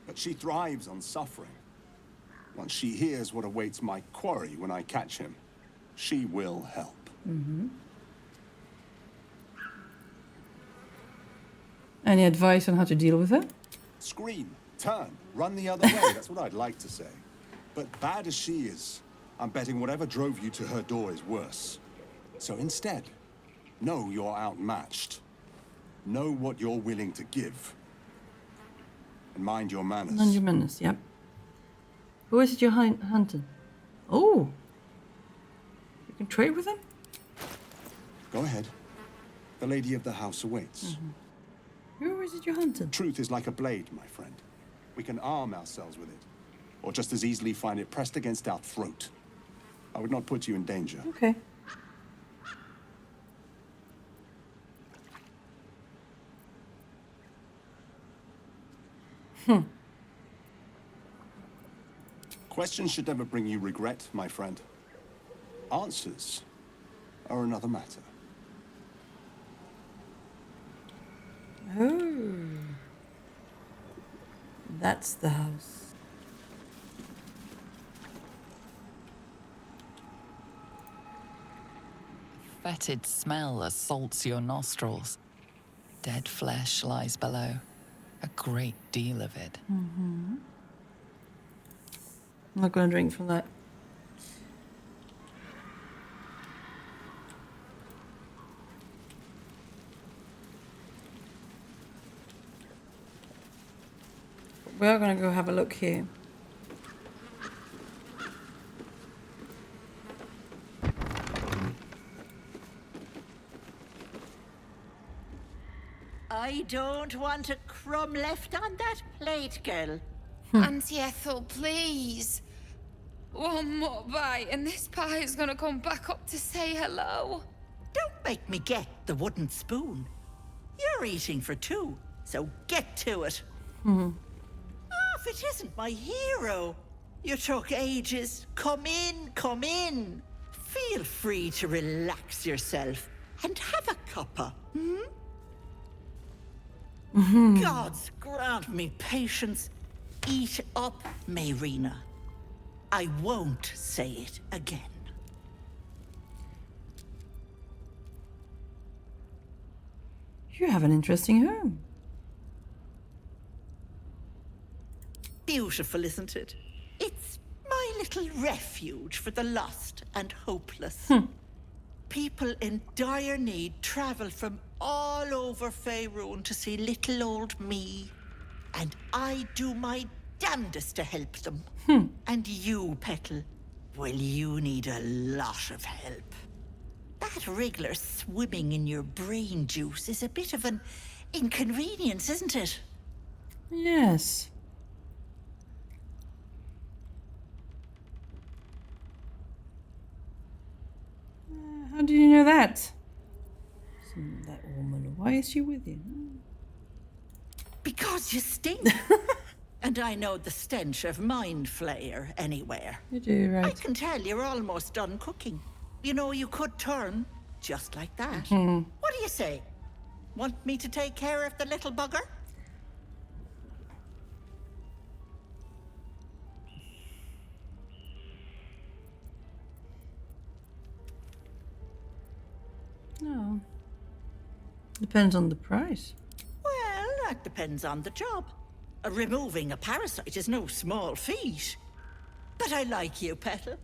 But she thrives on suffering. Once she hears what awaits my quarry when I catch him, she will help. Any advice on how to deal with her? Scream, turn, run the other way. That's what I'd like to say. But bad as she is, I'm betting whatever drove you to her door is worse. So instead, know you're outmatched. Know what you're willing to give. And mind your manners. Mind your manners, yep. Who is it you're hunting? Oh! You can trade with them? Go ahead. The lady of the house awaits. Who is it you're hunting? Truth is like a blade, my friend. We can arm ourselves with it. Or just as easily find it pressed against our throat. I would not put you in danger. Okay. Questions should never bring you regret, my friend. Answers are another matter. Oh. That's the house. Fetid smell assaults your nostrils. Dead flesh lies below. A great deal of it. I'm not going to drink from that. We're going to go have a look here. I don't want a crumb left on that plate, girl. Auntie Ethel, please. One more bite, and this pie is gonna come back up to say hello. Don't make me get the wooden spoon. You're eating for two, so get to it. If it isn't my hero. You took ages. Come in, come in. Feel free to relax yourself and have a cuppa, Gods grant me patience. Eat up, Mayrina. I won't say it again. You have an interesting home. Beautiful, isn't it? It's my little refuge for the lost and hopeless. People in dire need travel from all over Faerun to see little old me. And I do my damnedest to help them. And you, Petal, well, you need a lot of help. That wriggler swimming in your brain juice is a bit of an inconvenience, isn't it? Yes. How do you know that? That woman, why is she with you? Because you stink. And I know the stench of mind flayer anywhere. You do, right. I can tell you're almost done cooking. You know, you could turn just like that. What do you say? Want me to take care of the little bugger? No. Depends on the price. Well, that depends on the job. Removing a parasite is no small feat. But I like you, Petal.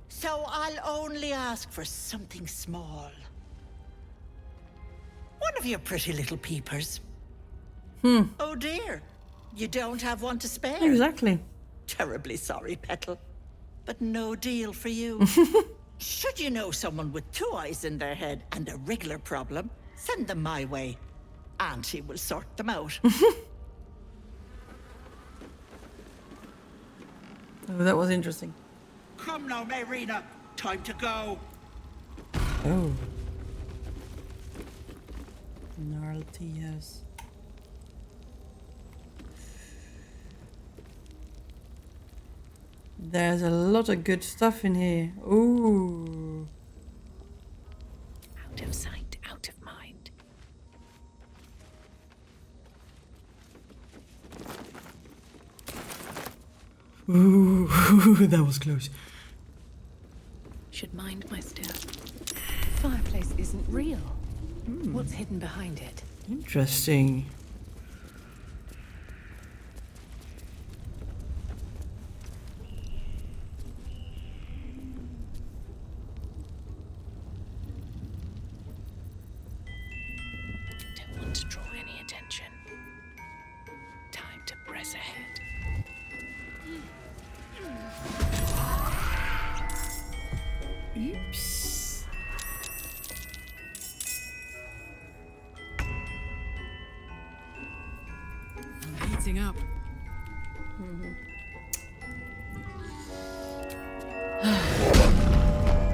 So I'll only ask for something small. One of your pretty little peepers. Oh dear. You don't have one to spare? Exactly. Terribly sorry, Petal. But no deal for you. Should you know someone with two eyes in their head and a wriggler problem, send them my way. Auntie will sort them out. Oh, that was interesting. Come now, Mayrina. Time to go. Oh. Gnarly house. There's a lot of good stuff in here. Ooh. Out of sight, out of mind. Ooh, that was close. Should mind my step. The fireplace isn't real. What's hidden behind it? Interesting. Don't want to draw any attention. Time to press ahead. Oops. I'm heating up.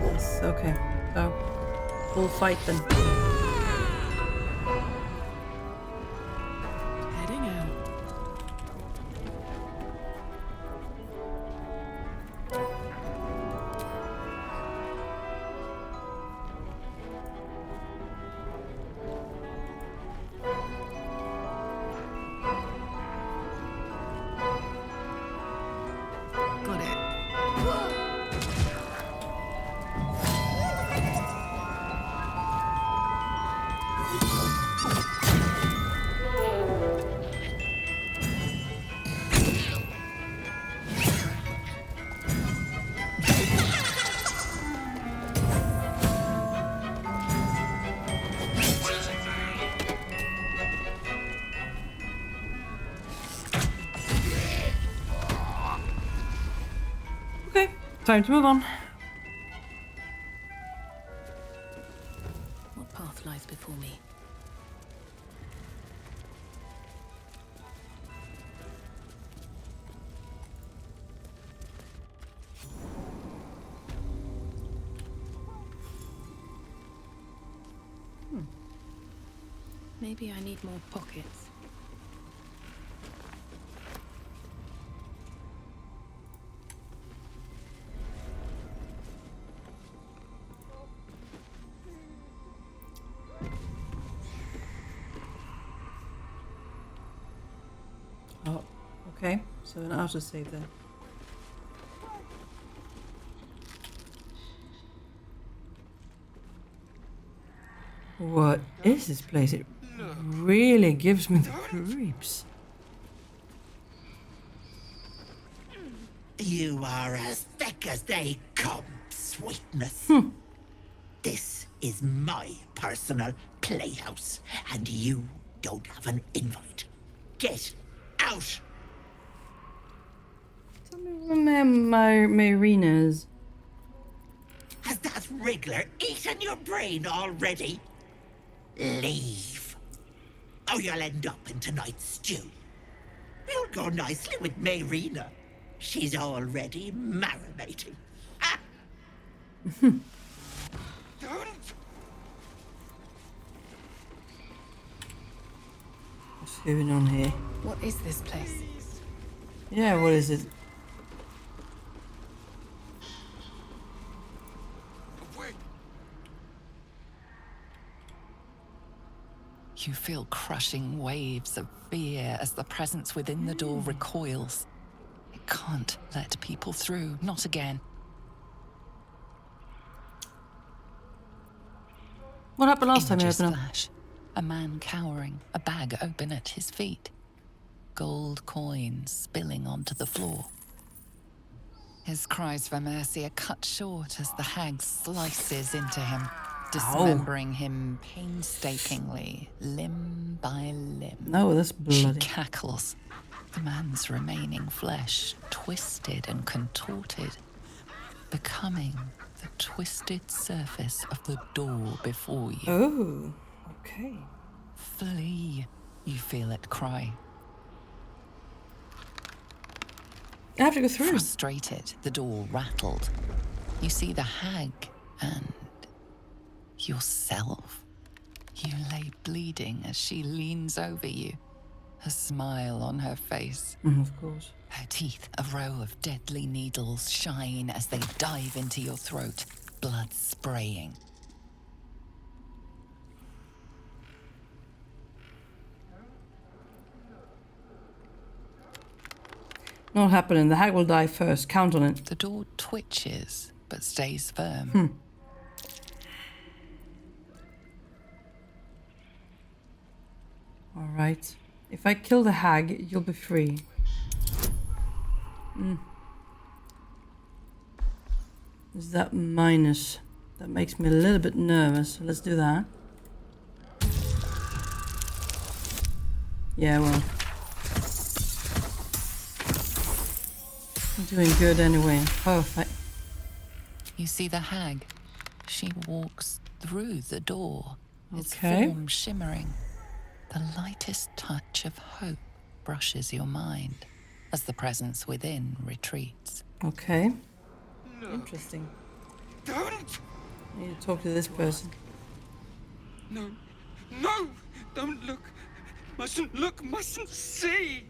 Yes, okay. So, we'll fight then. Heading out. Got it. Okay, time to move on. What path lies before me? Maybe I need more pockets. Oh, okay. So an autosave there. What is this place? It really gives me the creeps. You are as thick as they come, sweetness. This is my personal playhouse, and you don't have an invite. Get out! Tell me where my Marina's. Has that wriggler eaten your brain already? Leave. Or you'll end up in tonight's stew. You'll go nicely with Marina. She's already marinating. Ah! Don't! What's going on here? What is this place? Yeah, what is it? You feel crushing waves of fear as the presence within the door recoils. It can't let people through, not again. What happened last time you Images opened up? flash. A man cowering, a bag open at his feet. Gold coins spilling onto the floor. His cries for mercy are cut short as the hag slices into him, dismembering him painstakingly, limb by limb. No, that's bloody. She cackles, the man's remaining flesh twisted and contorted, becoming the twisted surface of the door before you. Oh, okay. Flee, you feel it cry. I have to go through. Frustrated, the door rattled. You see the hag and yourself. You lay bleeding as she leans over you, a smile on her face. Of course. Her teeth, a row of deadly needles, shine as they dive into your throat, blood spraying. Not happening. The hag will die first. Count on it. The door twitches, but stays firm. All right. If I kill the hag, you'll be free. Is that minus? That makes me a little bit nervous. Let's do that. Yeah, well. I'm doing good anyway. Perfect. You see the hag. She walks through the door, its Okay. form shimmering. The lightest touch of hope brushes your mind as the presence within retreats. Okay. Interesting. Don't! I need to talk to this person. No. No! Don't look! Mustn't look, mustn't see!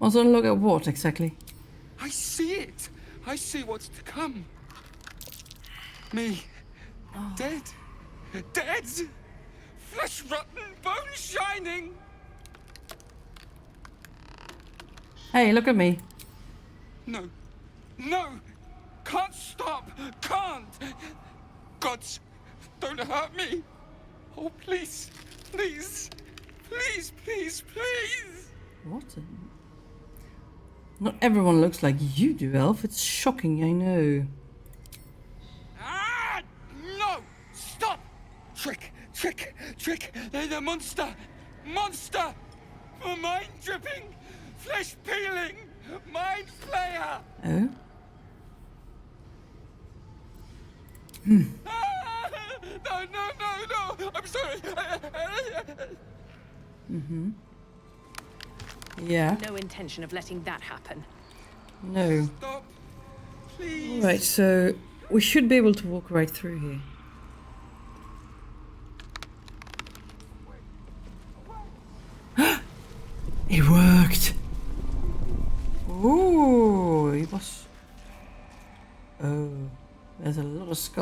Also, look at what exactly? I see it! I see what's to come. Me. Dead. Dead! Flesh rotten, bone shining! Hey, look at me. No. No! Can't stop! Can't! Gods, don't hurt me! Oh, please! Please! Please, please, please! What? Not everyone looks like you do, Elf. It's shocking, I know. Ah! No! Stop! Trick! Trick! Trick! They're the monster! Monster! Mind dripping! Flesh peeling! Mind flayer! Oh? Ah! No, no, no, no! I'm sorry! Yeah. No intention of letting that happen. No. Stop! Please! Alright, so we should be able to walk right through here.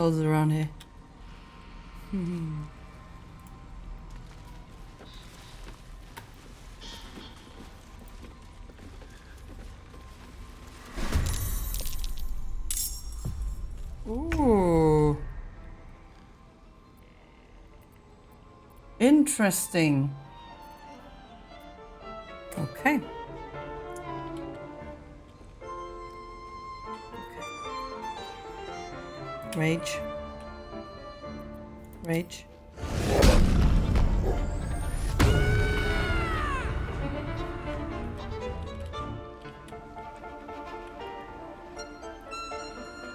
else is around here? Ooh. Interesting. Okay. Rage. Rage.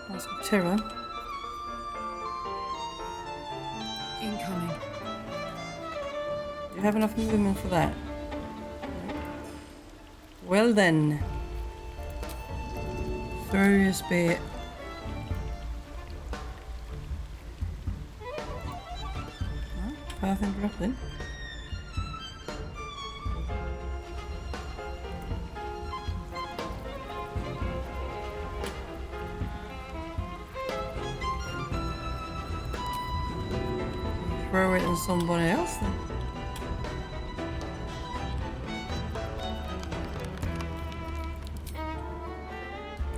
Mask of Terror. Incoming. Do you have enough movement for that? Well then. Throw your spear. Path interrupted. Throw it on somebody else then.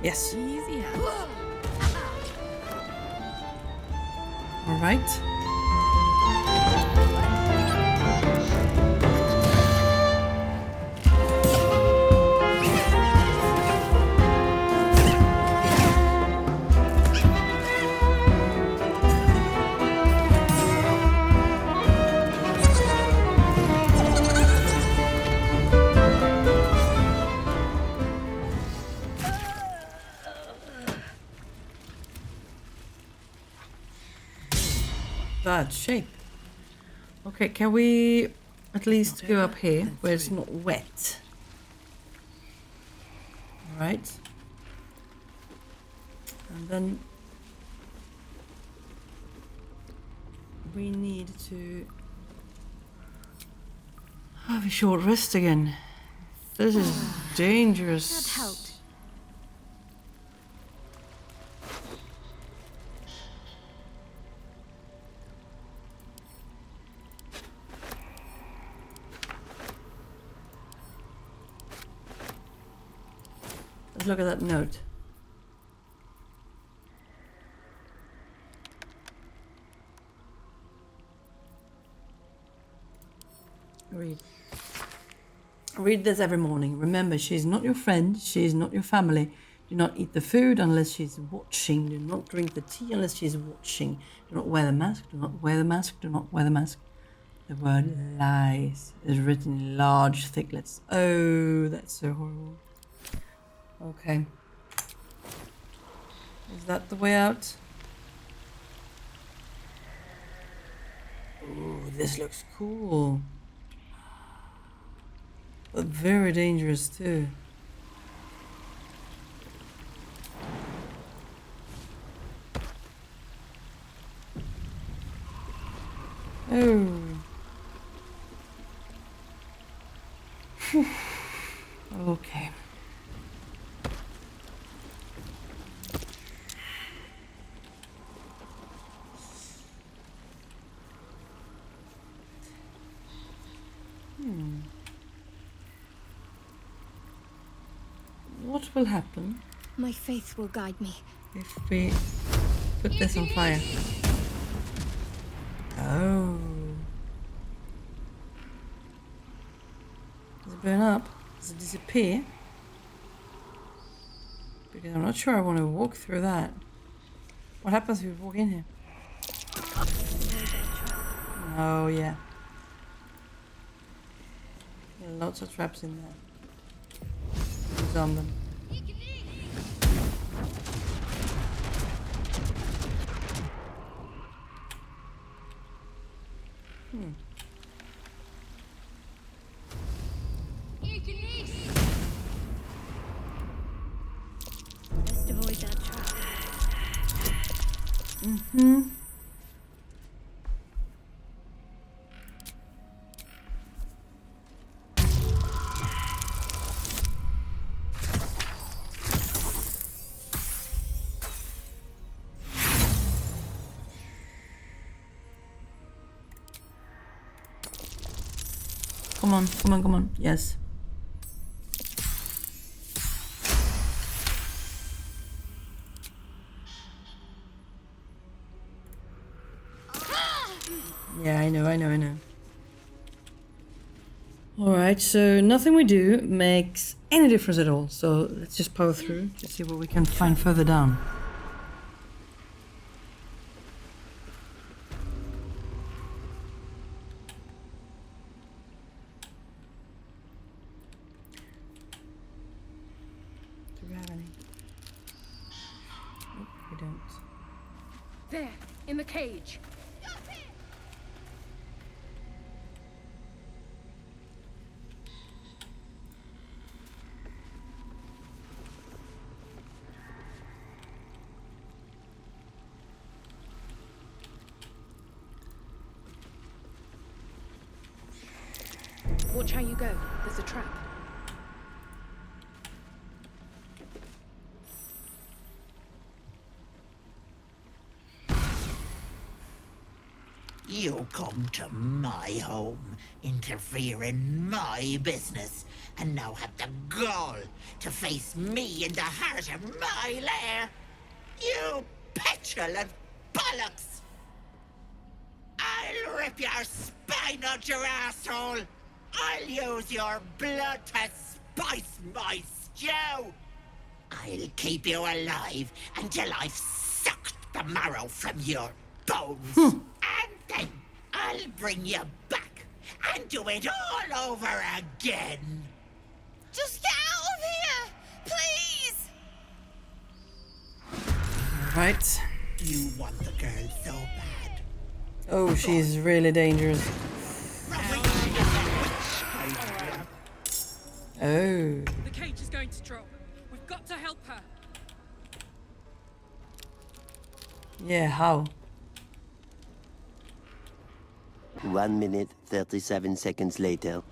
Yes. Easy. All right. Bad shape. Okay, can we at least go up here where it's not wet? Alright. And then we need to have a short rest again. This is dangerous. That helped. Let's look at that note. Read. Read this every morning. Remember, she is not your friend. She is not your family. Do not eat the food unless she's watching. Do not drink the tea unless she's watching. Do not wear the mask. Do not wear the mask. Do not wear the mask. The word lies is written in large, thick letters. Oh, that's so horrible. Okay. Is that the way out? Ooh, this looks cool. But very dangerous too. Oh. Okay. What will happen? My faith will guide me. If we put this on fire. Oh. Does it burn up? Does it disappear? Because I'm not sure I want to walk through that. What happens if we walk in here? Oh yeah. There are lots of traps in there. Who's on them? Best avoid that trap. Mm-hmm. Come on, come on, come on. Yes. Yeah, I know. Alright, so nothing we do makes any difference at all. So let's just power through to see what we can find further down. Do we have any? Nope, we don't. There, in the cage. Watch how you go. There's a trap. You come to my home, interfere in my business, and now have the gall to face me in the heart of my lair. You petulant bollocks! I'll rip your spine out your asshole! I'll use your blood to spice my stew! I'll keep you alive until I've sucked the marrow from your bones. And then I'll bring you back and do it all over again. Just get out of here! Please! Right. You want the girl so bad. Oh, she's really dangerous. Oh. The cage is going to drop. We've got to help her. Yeah, how? 1 minute, 37 seconds later.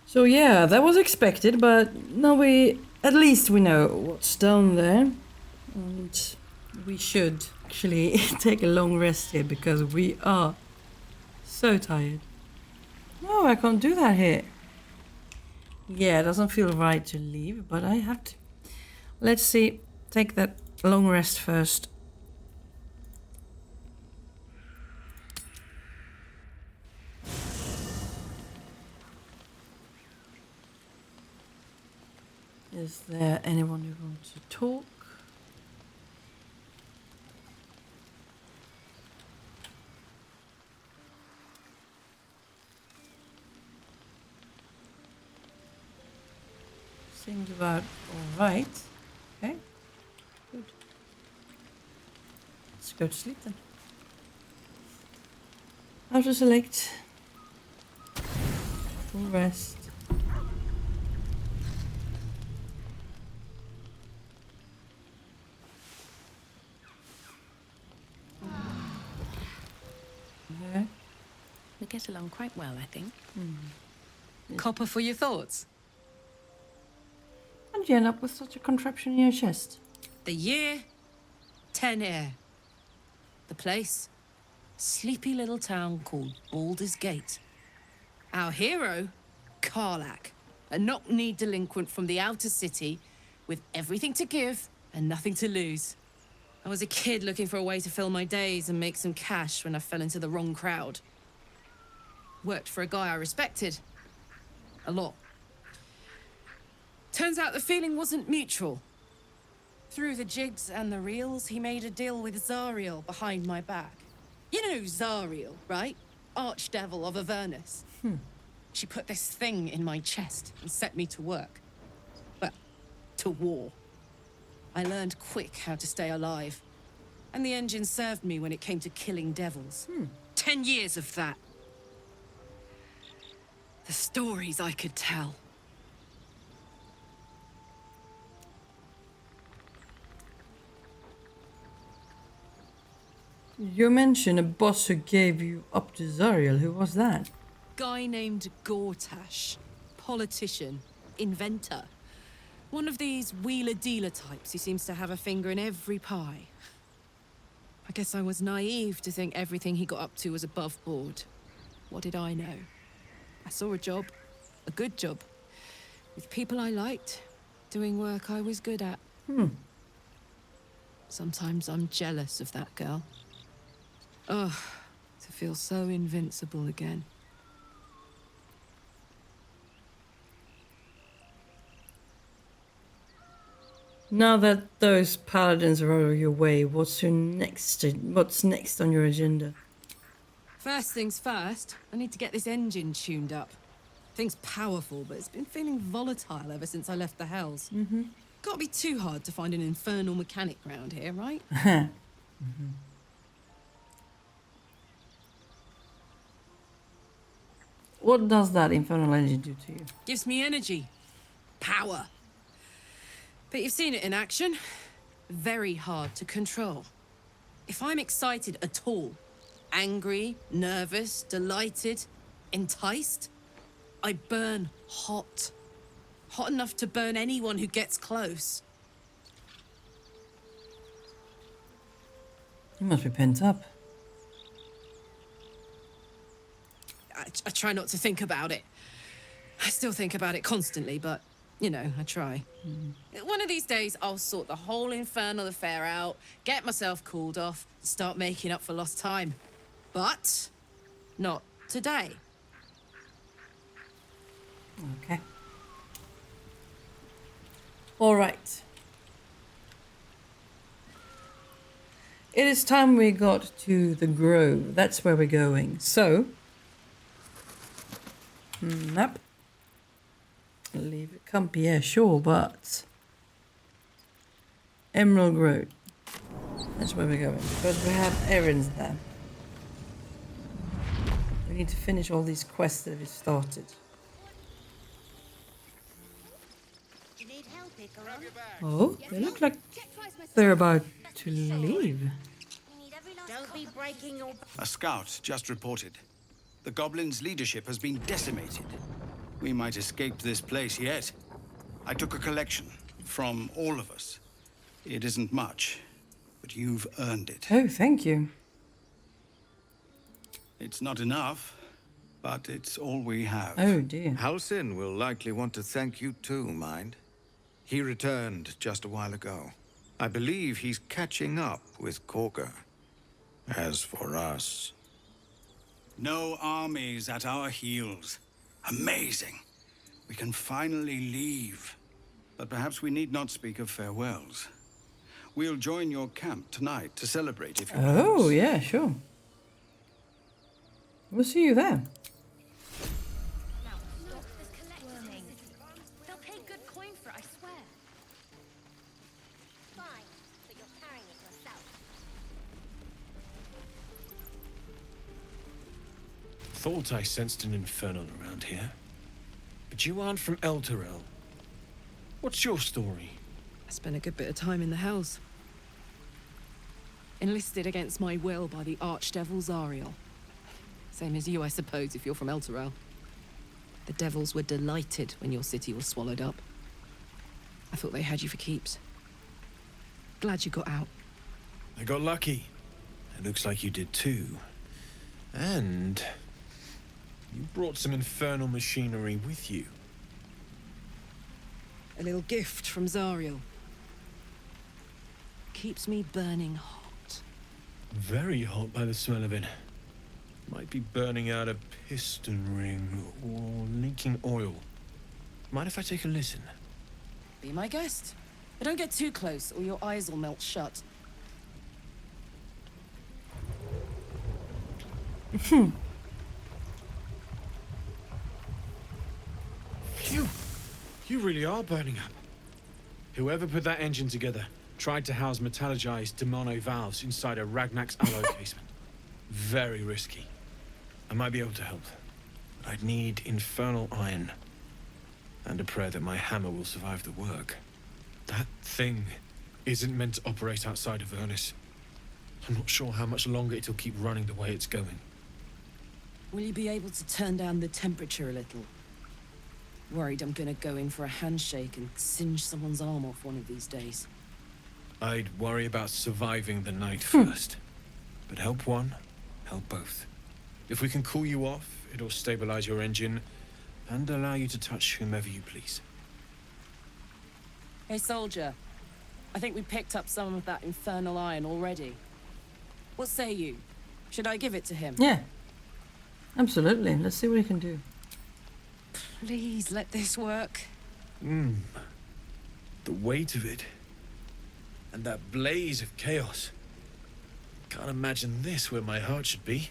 So yeah, that was expected, but now at least we know what's down there. And we should actually take a long rest here because we are so tired. No, I can't do that here. Yeah, it doesn't feel right to leave, but I have to. Let's see, take that long rest first. Is there anyone who wants to talk? Seems about alright. Okay, good. Let's go to sleep then. How to select? Full rest. Yeah. We get along quite well, I think. Copper for your thoughts? How'd you end up with such a contraption in your chest? The year, 10 air. The place, sleepy little town called Baldur's Gate. Our hero, Karlach, a knock-kneed delinquent from the outer city with everything to give and nothing to lose. I was a kid looking for a way to fill my days and make some cash when I fell into the wrong crowd. Worked for a guy I respected. A lot. Turns out the feeling wasn't mutual. Through the jigs and the reels, he made a deal with Zariel behind my back. You know Zariel, right? Archdevil of Avernus. She put this thing in my chest and set me to work. Well, to war. I learned quick how to stay alive. And the engine served me when it came to killing devils. 10 years of that. The stories I could tell. You mentioned a boss who gave you up to Zariel. Who was that? Guy named Gortash. Politician. Inventor. One of these wheeler-dealer types who seems to have a finger in every pie. I guess I was naive to think everything he got up to was above board. What did I know? I saw a job, a good job, with people I liked, doing work I was good at. Sometimes I'm jealous of that girl. Ugh, to feel so invincible again. Now that those paladins are out of your way, what's next on your agenda? First things first, I need to get this engine tuned up. Thing's powerful, but it's been feeling volatile ever since I left the Hells. Can't be too hard to find an infernal mechanic round here, right? What does that infernal engine do to you? Gives me energy. Power. But you've seen it in action. Very hard to control. If I'm excited at all, angry, nervous, delighted, enticed, I burn hot. Hot enough to burn anyone who gets close. You must be pent up. I try not to think about it. I still think about it constantly, but, you know, I try. One of these days, I'll sort the whole infernal affair out, get myself cooled off, start making up for lost time. But not today. Okay. All right. It is time we got to the grove. That's where we're going. So, map. Leave it comfy, yeah, sure, but Emerald Grove. That's where we're going because we have errands there. We need to finish all these quests that we started. Oh, they look like they're about to leave. Don't be breaking your... A scout just reported. The goblins' leadership has been decimated. We might escape this place yet. I took a collection from all of us. It isn't much, but you've earned it. Oh, thank you. It's not enough, but it's all we have. Oh, dear. Halsin will likely want to thank you too, mind. He returned just a while ago. I believe he's catching up with Kagha. As for us... No armies at our heels. Amazing. We can finally leave. But perhaps we need not speak of farewells. We'll join your camp tonight to celebrate if you want. Oh, yeah, sure. We'll see you there. They'll pay good coin for it, I swear. Fine, but you're carrying it yourself. Thought I sensed an infernal around here. But you aren't from Elturel. What's your story? I spent a good bit of time in the Hells. Enlisted against my will by the Archdevil Zariel. Same as you, I suppose, if you're from Elturel. The devils were delighted when your city was swallowed up. I thought they had you for keeps. Glad you got out. I got lucky. It looks like you did too. And... you brought some infernal machinery with you. A little gift from Zariel. Keeps me burning hot. Very hot by the smell of it. Might be burning out a piston ring or leaking oil. Mind if I take a listen? Be my guest. But don't get too close or your eyes will melt shut. Phew! You really are burning up. Whoever put that engine together tried to house metallurgized demono valves inside a Ragnak's alloy casement. Very risky. I might be able to help. But I'd need infernal iron. And a prayer that my hammer will survive the work. That thing isn't meant to operate outside of Vernus. I'm not sure how much longer it'll keep running the way it's going. Will you be able to turn down the temperature a little? Worried I'm gonna go in for a handshake and singe someone's arm off one of these days. I'd worry about surviving the night first. But help one, help both. If we can cool you off, it'll stabilize your engine and allow you to touch whomever you please. Hey, soldier. I think we picked up some of that infernal iron already. What say you? Should I give it to him? Yeah. Absolutely. Let's see what he can do. Please let this work. The weight of it. And that blaze of chaos. Can't imagine this where my heart should be.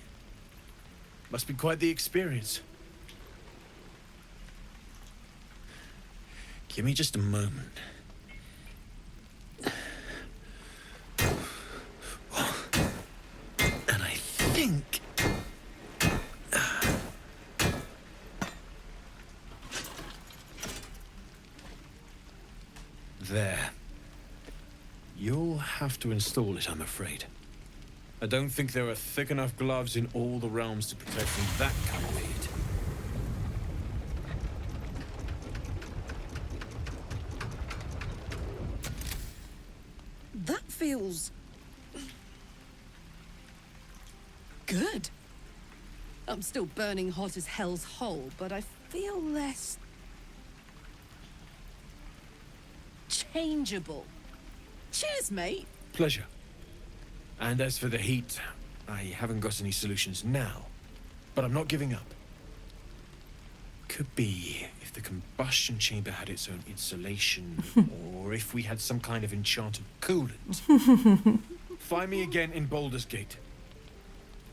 Must be quite the experience. Give me just a moment. And I think... There. You'll have to install it, I'm afraid. I don't think there are thick enough gloves in all the realms to protect from that kind of heat. That feels... good. I'm still burning hot as hell's hole, but I feel less... changeable. Cheers, mate. Pleasure. And as for the heat, I haven't got any solutions now, but I'm not giving up. Could be if the combustion chamber had its own insulation, or if we had some kind of enchanted coolant. Find me again in Baldur's Gate.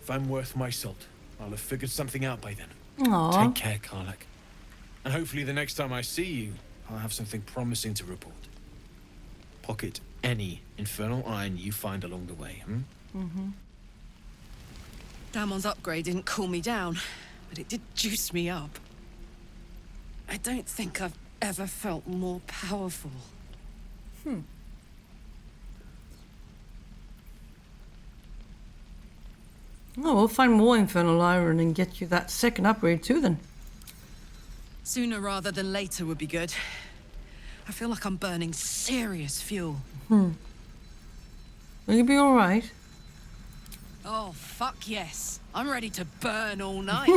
If I'm worth my salt, I'll have figured something out by then. Aww. Take care, Karlach. And hopefully the next time I see you, I'll have something promising to report. Pocket any infernal iron you find along the way, Damon's upgrade didn't cool me down, but it did juice me up. I don't think I've ever felt more powerful. Oh, we'll find more infernal iron and get you that second upgrade too then. Sooner rather than later would be good. I feel like I'm burning serious fuel. Will you be alright? Oh, fuck yes. I'm ready to burn all night.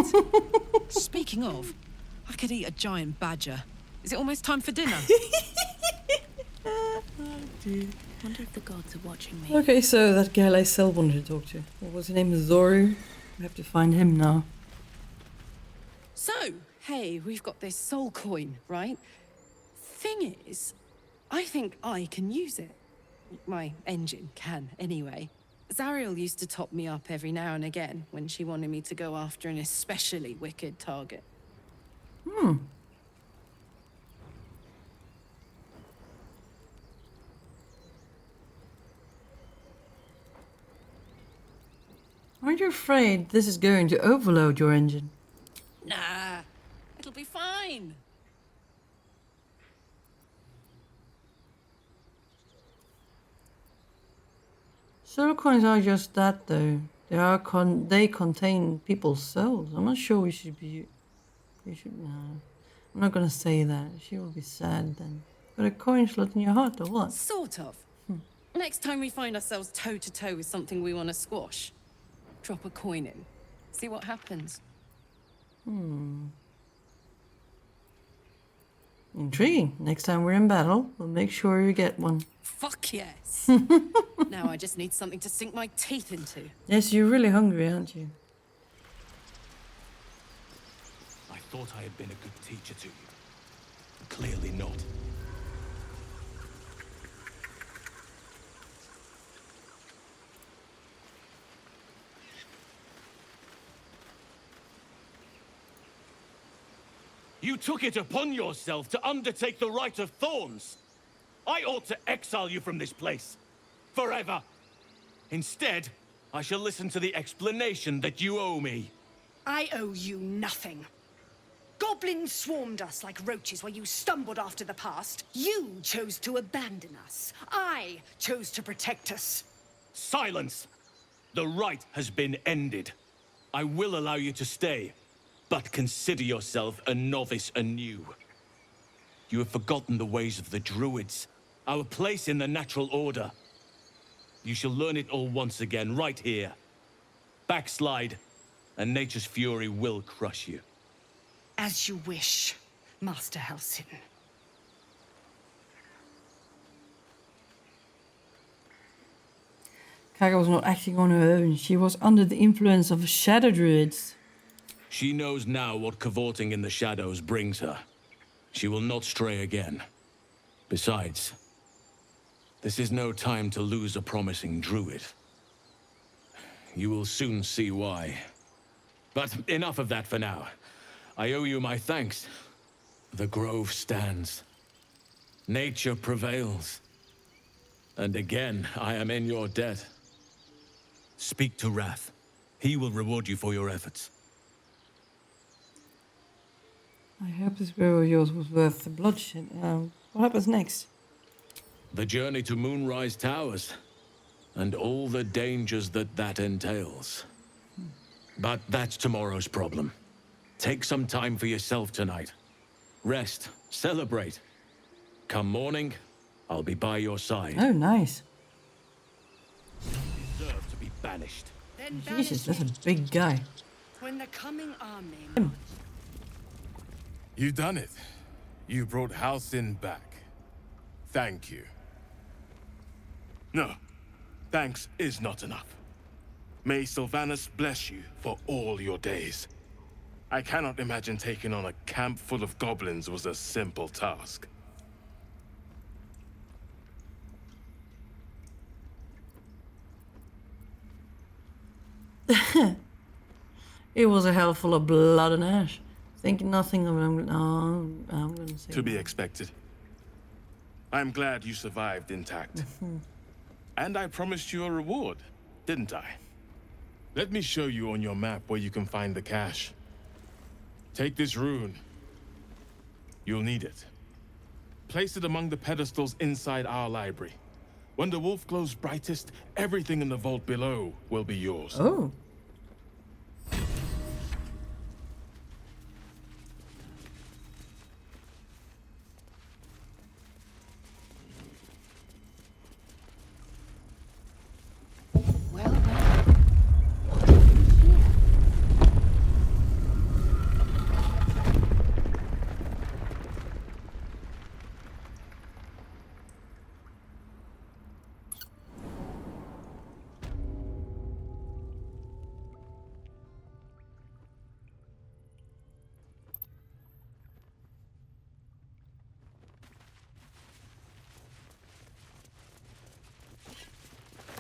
Speaking of, I could eat a giant badger. Is it almost time for dinner? Oh dear. Wonder if the gods are watching me. Okay, so that guy Lae'zel wanted to talk to. What was his name? Zoru? We have to find him now. So, hey, we've got this soul coin, right? Thing is, I think I can use it. My engine can, anyway. Zariel used to top me up every now and again when she wanted me to go after an especially wicked target. Aren't you afraid this is going to overload your engine? Nah, it'll be fine. Soul coins are just that though. They contain people's souls. I'm not sure we should be... No. I'm not gonna say that. She will be sad then. Got a coin slot in your heart or what? Sort of. Next time we find ourselves toe-to-toe with something we want to squash, drop a coin in. See what happens. Intriguing. Next time we're in battle, we'll make sure you get one. Fuck yes. Now I just need something to sink my teeth into. Yes, you're really hungry, aren't you? I thought I had been a good teacher to you. Clearly not. You took it upon yourself to undertake the Rite of Thorns. I ought to exile you from this place. Forever. Instead, I shall listen to the explanation that you owe me. I owe you nothing. Goblins swarmed us like roaches while you stumbled after the past. You chose to abandon us. I chose to protect us. Silence! The rite has been ended. I will allow you to stay, but consider yourself a novice anew. You have forgotten the ways of the druids, our place in the natural order. You shall learn it all once again, right here, Backslide, and nature's fury will crush you. As you wish, Master Halsin. Kagha was not acting on her own. She was under the influence of shadow druids. She knows now what cavorting in the shadows brings her. She will not stray again. Besides, this is no time to lose a promising druid. You will soon see why. But enough of that for now. I owe you my thanks. The grove stands. Nature prevails. And again, I am in your debt. Speak to Wrath. He will reward you for your efforts. I hope this grove of yours was worth the bloodshed. What happens next? The journey to Moonrise Towers, and all the dangers that entails. But that's tomorrow's problem. Take some time for yourself tonight. Rest, celebrate. Come morning, I'll be by your side. Oh, nice. You deserve to be banished. Then Jesus, that's a big guy. when the coming army. You done it. You brought Halsin back. Thank you. No, thanks is not enough. May Sylvanas bless you for all your days. I cannot imagine taking on a camp full of goblins was a simple task. It was a hell full of blood and ash. Think nothing of it. I'm gonna say To be expected. I'm glad you survived intact. And I promised you a reward, didn't I? Let me show you on your map where you can find the cache. Take this rune. You'll need it. Place it among the pedestals inside our library. When the wolf glows brightest, everything in the vault below will be yours. Oh.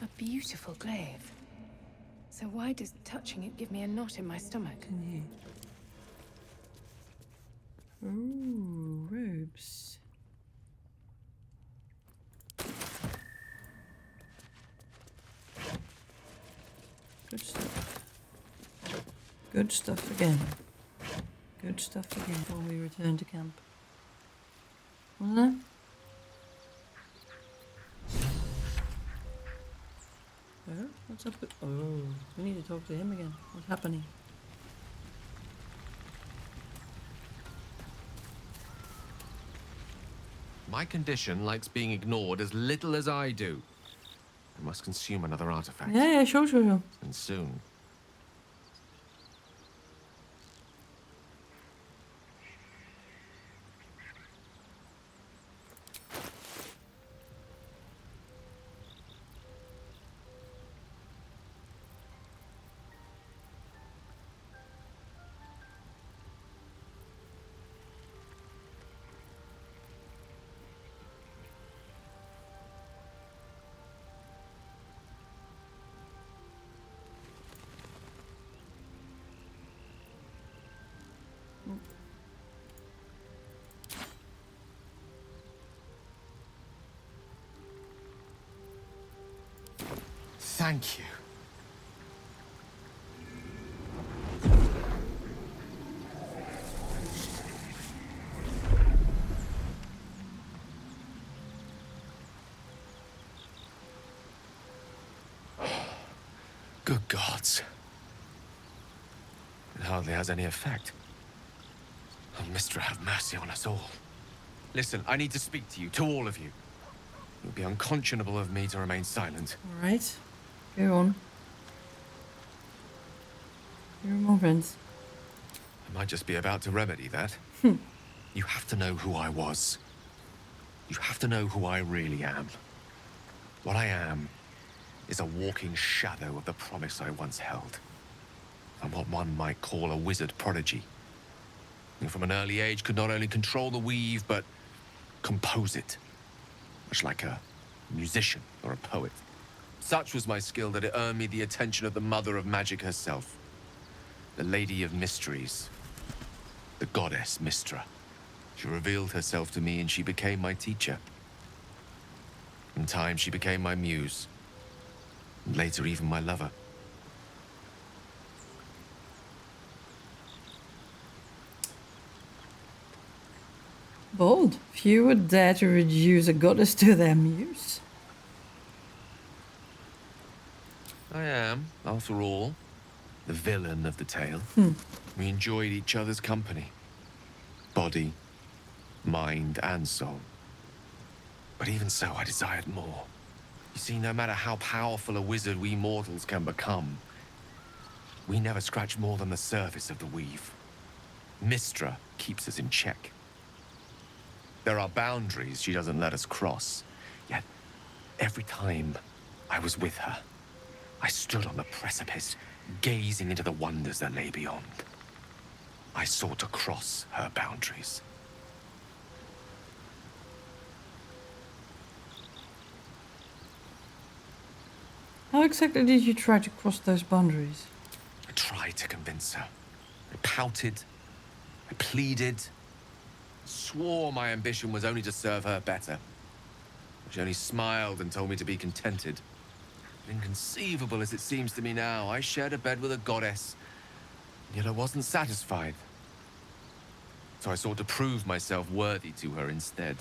A beautiful glaive. So why does touching it give me a knot in my stomach? Ooh, robes. Good stuff. Good stuff again. Good stuff again before we return to camp. Wasn't there? Oh, what's up with... Oh, we need to talk to him again. What's happening? My condition likes being ignored as little as I do. I must consume another artifact. Yeah, sure. And soon. Thank you. Good gods. It hardly has any effect. Oh, Mistra, have mercy on us all. Listen, I need to speak to you, to all of you. It would be unconscionable of me to remain silent. Alright. Go on. You're more friends. I might just be about to remedy that. You have to know who I was. You have to know who I really am. What I am is a walking shadow of the promise I once held. I'm what one might call a wizard prodigy. Who from an early age could not only control the weave, but compose it. Much like a musician or a poet. Such was my skill that it earned me the attention of the mother of magic herself. The Lady of Mysteries. The goddess Mystra. She revealed herself to me and she became my teacher. In time, she became my muse. And later, even my lover. Bold. Few would dare to reduce a goddess to their muse. I am, after all, the villain of the tale. We enjoyed each other's company. Body, mind, and soul. But even so, I desired more. You see, no matter how powerful a wizard we mortals can become, we never scratch more than the surface of the weave. Mystra keeps us in check. There are boundaries she doesn't let us cross. Yet, every time I was with her, I stood on the precipice, gazing into the wonders that lay beyond. I sought to cross her boundaries. How exactly did you try to cross those boundaries? I tried to convince her. I pouted. I pleaded. Swore my ambition was only to serve her better. She only smiled and told me to be contented. Inconceivable as it seems to me now, I shared a bed with a goddess, yet I wasn't satisfied. So I sought to prove myself worthy to her instead.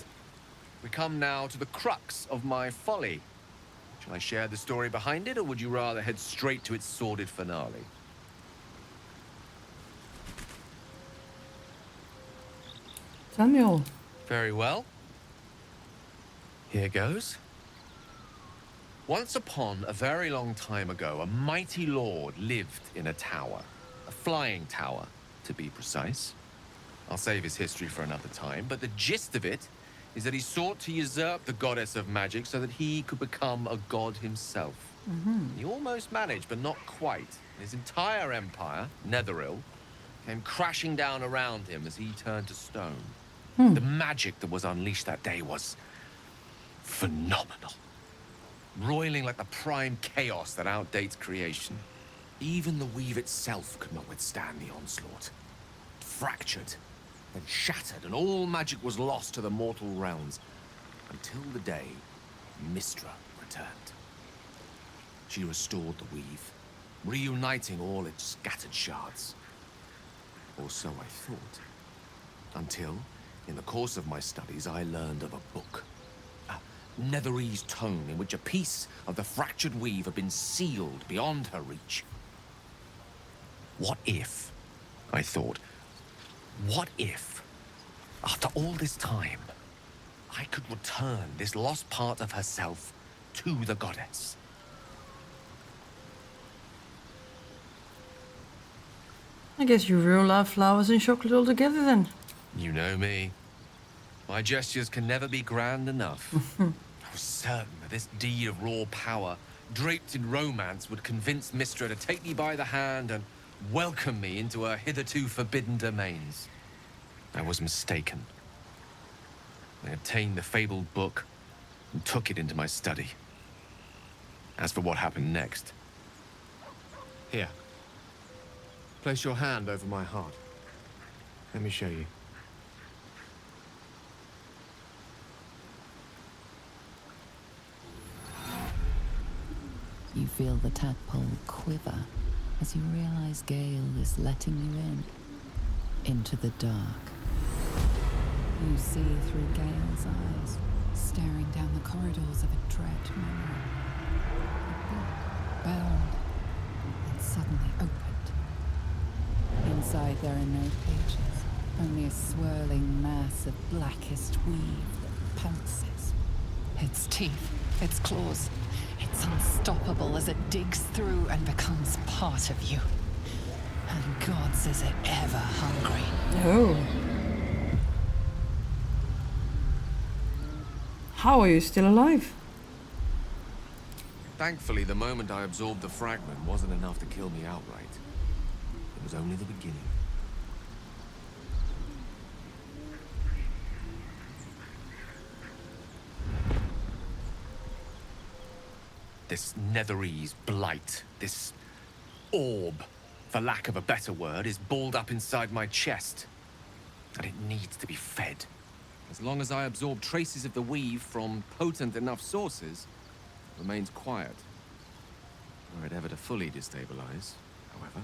We come now to the crux of my folly. Shall I share the story behind it, or would you rather head straight to its sordid finale? Tell me all. Very well. Here goes. Once upon a very long time ago, a mighty lord lived in a tower. A flying tower, to be precise. I'll save his history for another time, but the gist of it is that he sought to usurp the goddess of magic so that he could become a god himself. He almost managed, but not quite. His entire empire, Netheril, came crashing down around him as he turned to stone. The magic that was unleashed that day was phenomenal. Roiling like the prime chaos that outdates creation. Even the weave itself could not withstand the onslaught. It fractured, then shattered, and all magic was lost to the mortal realms. Until the day Mystra returned. She restored the weave, reuniting all its scattered shards. Or so I thought. Until, in the course of my studies, I learned of a book. Netherese tome in which a piece of the fractured weave had been sealed beyond her reach. What if, I thought, what if, after all this time, I could return this lost part of herself to the goddess? I guess you real love flowers and chocolate all together then. You know me. My gestures can never be grand enough. I was certain that this deed of raw power, draped in romance, would convince Mystra to take me by the hand and welcome me into her hitherto forbidden domains. I was mistaken. I obtained the fabled book and took it into my study. As for what happened next... Here. Place your hand over my heart. Let me show you. You feel the tadpole quiver as you realize Gale is letting you in, into the dark. You see through Gale's eyes, staring down the corridors of a dread memory. A book, bound, and suddenly opened. Inside there are no pages, only a swirling mass of blackest weave that pounces. Its teeth, its claws, it's unstoppable as it digs through and becomes part of you. Once is it ever hungry. Oh. How are you still alive? Thankfully, the moment I absorbed the fragment wasn't enough to kill me outright. It was only the beginning. This Netherese blight, this orb, for lack of a better word, is balled up inside my chest. And it needs to be fed. As long as I absorb traces of the weave from potent enough sources, it remains quiet. Were it ever to fully destabilize, however.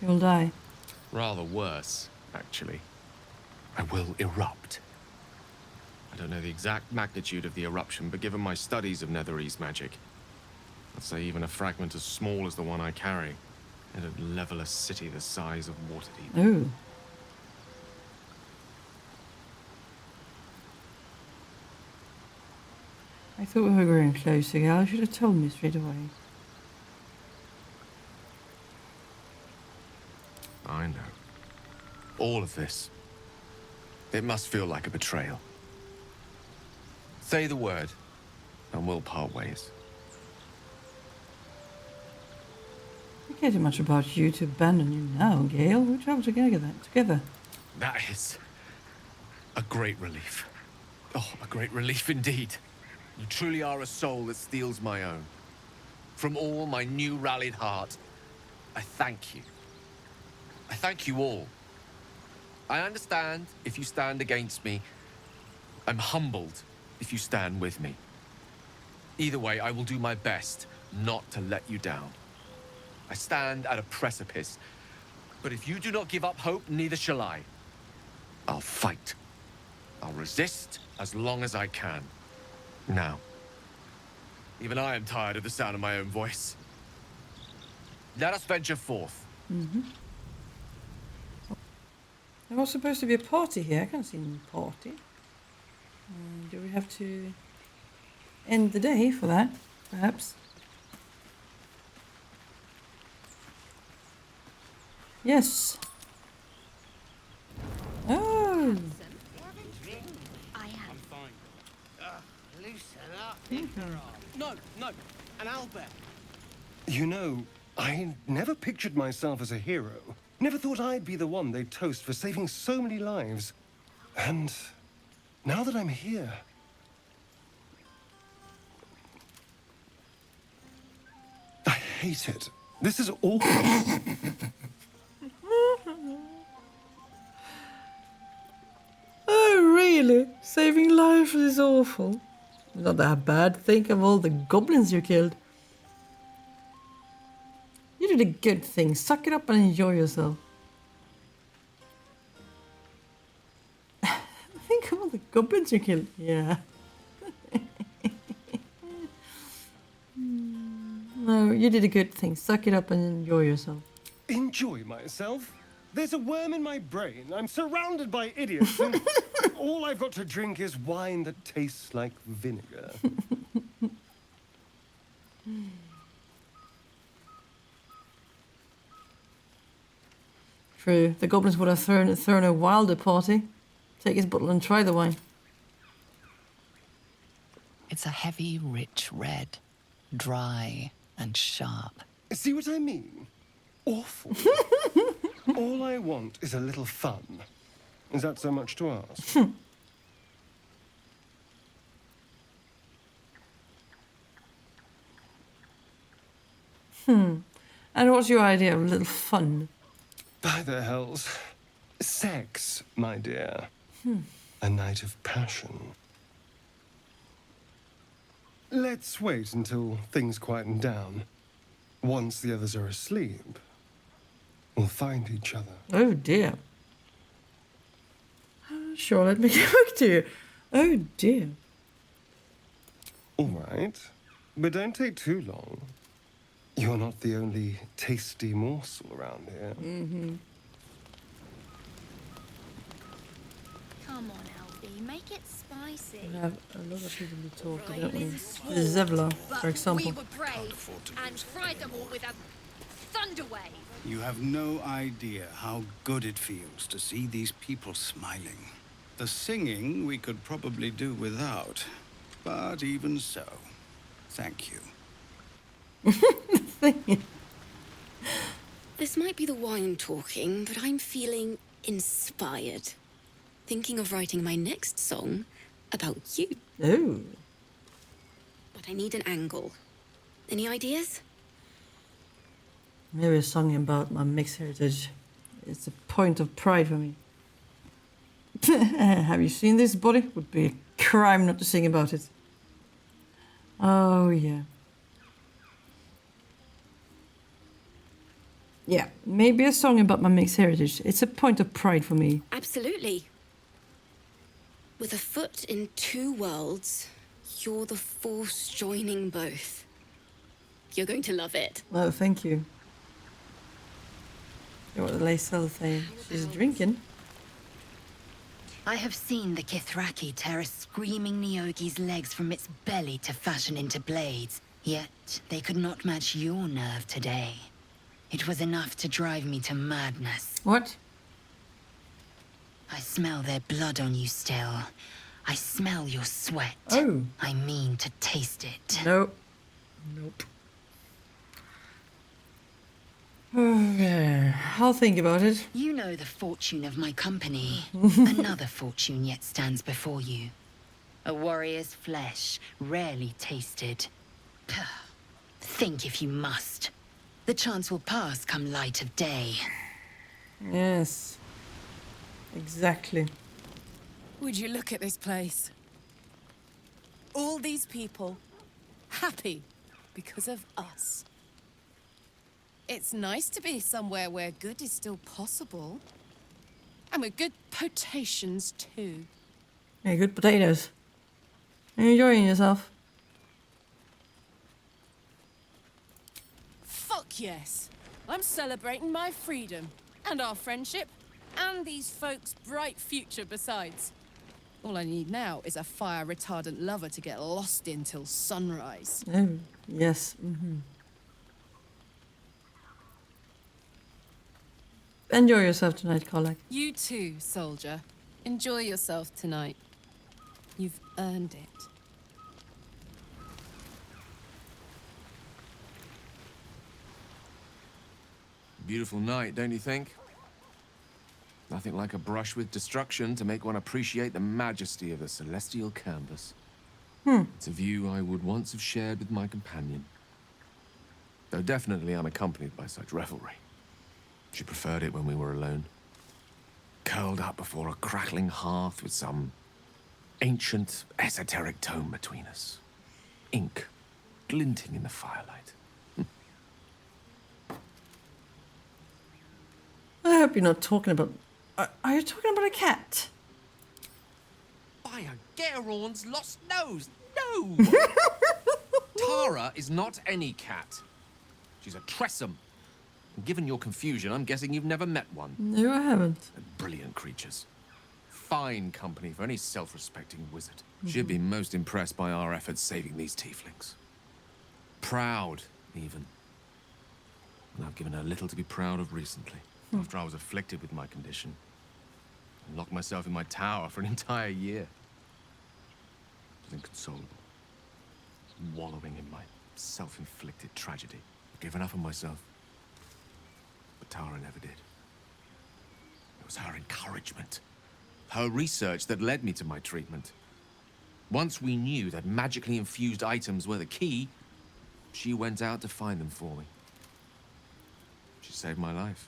You'll die. Rather worse, actually. I will erupt. I don't know the exact magnitude of the eruption, but given my studies of Netherese magic, I'd say even a fragment as small as the one I carry, it'd level a city the size of Waterdeep. Oh. I thought we were growing closer, Gale. You should have told me straight away. I know. All of this. It must feel like a betrayal. Say the word, and we'll part ways. I care too much about you to abandon you now, Gale. We travel together. That is a great relief. Oh, a great relief indeed. You truly are a soul that steals my own. From all my new rallied heart, I thank you. I thank you all. I understand if you stand against me. I'm humbled if you stand with me. Either way, I will do my best not to let you down. I stand at a precipice, but if you do not give up hope, neither shall I. I'll fight. I'll resist as long as I can. Now, even I am tired of the sound of my own voice. Let us venture forth. Mm-hmm. There was supposed to be a party here. I can't see any party. Do we have to end the day for that, perhaps? Yes. Oh. I'm fine. Loosen up, No, an owlbear. You know, I never pictured myself as a hero. Never thought I'd be the one they'd toast for saving so many lives. And now that I'm here... I hate it. This is awful. Oh, really? Saving lives is awful. Not that bad. Think of all the goblins you killed. You did a good thing. Suck it up and enjoy yourself. Think of all the goblins you killed. Yeah. No, you did a good thing. Suck it up and enjoy yourself. Enjoy myself? There's a worm in my brain. I'm surrounded by idiots. And all I've got to drink is wine that tastes like vinegar. True. The goblins would have thrown a wilder party. Take his bottle and try the wine. It's a heavy, rich red. Dry and sharp. See what I mean? Awful. All I want is a little fun. Is that so much to ask? And what's your idea of a little fun? By the hells. Sex, my dear. A night of passion. Let's wait until things quieten down. Once the others are asleep, we'll find each other. Oh dear. Sure, let me get back to you. Oh dear. All right, but don't take too long. You're not the only tasty morsel around here. Mm-hmm. Come on, Alfie. You make it spicy. We have a lot of people who talk, don't we? Zevla, for example. We were brave and fried them all with a thunder wave. You have no idea how good it feels to see these people smiling. The singing we could probably do without, but even so, thank you. This might be the wine talking, but I'm feeling inspired. Thinking of writing my next song about you. Oh. But I need an angle. Any ideas? Maybe a song about my mixed heritage. It's a point of pride for me. Have you seen this body? Would be a crime not to sing about it. Oh, yeah. Yeah, maybe a song about my mixed heritage. It's a point of pride for me. Absolutely. With a foot in two worlds, you're the force joining both. You're going to love it. Oh, thank you. You know what Lae'zel saying? She's drinking. I have seen the Kithraki tear a screaming Neogi's legs from its belly to fashion into blades. Yet they could not match your nerve today. It was enough to drive me to madness. What? I smell their blood on you still. I smell your sweat. Oh. I mean to taste it. Nope. Nope. Okay. I'll think about it. You know the fortune of my company. Another fortune yet stands before you. A warrior's flesh, rarely tasted. Think if you must. The chance will pass come light of day. Yes. Exactly. Would you look at this place? All these people happy because of us. It's nice to be somewhere where good is still possible. And with good potations too. Yeah, good potatoes. Are you enjoying yourself? Fuck yes. I'm celebrating my freedom and our friendship and these folks' bright future besides. All I need now is a fire-retardant lover to get lost in till sunrise. Oh, yes. Mm-hmm. Enjoy yourself tonight, Karlach. You too, soldier. Enjoy yourself tonight. You've earned it. Beautiful night, don't you think? Nothing like a brush with destruction to make one appreciate the majesty of the celestial canvas. It's a view I would once have shared with my companion. Though definitely unaccompanied by such revelry. She preferred it when we were alone. Curled up before a crackling hearth with some ancient, esoteric tome between us. Ink glinting in the firelight. I hope you're not talking about... Are you talking about a cat? By a Geralt's lost nose! No! Tara is not any cat. She's a Tressum. And given your confusion, I'm guessing you've never met one. No, I haven't. Brilliant creatures. Fine company for any self-respecting wizard. She'd be most impressed by our efforts saving these tieflings. Proud, even. And I've given her little to be proud of recently. After I was afflicted with my condition. And locked myself in my tower for an entire year. I was inconsolable. Wallowing in my self-inflicted tragedy. I've given up on myself. But Tara never did. It was her encouragement. Her research that led me to my treatment. Once we knew that magically infused items were the key, she went out to find them for me. She saved my life.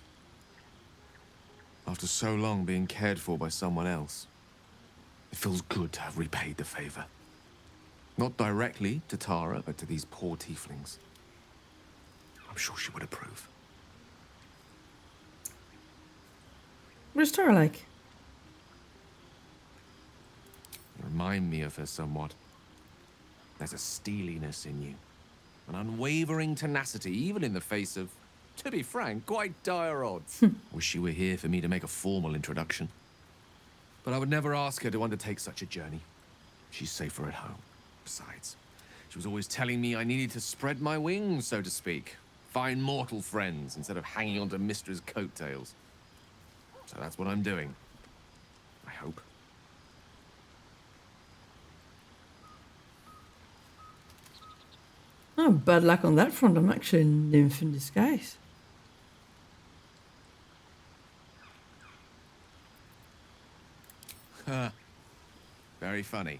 After so long being cared for by someone else, it feels good to have repaid the favor. Not directly to Tara, but to these poor tieflings. I'm sure she would approve. What's Tara like? You remind me of her somewhat. There's a steeliness in you. An unwavering tenacity, even in the face of, to be frank, quite dire odds. Wish you were here for me to make a formal introduction. But I would never ask her to undertake such a journey. She's safer at home. Besides, she was always telling me I needed to spread my wings, so to speak. Find mortal friends instead of hanging onto Mistra's coattails. So that's what I'm doing. I hope. Oh, bad luck on that front. I'm actually a nymph in disguise. Very funny.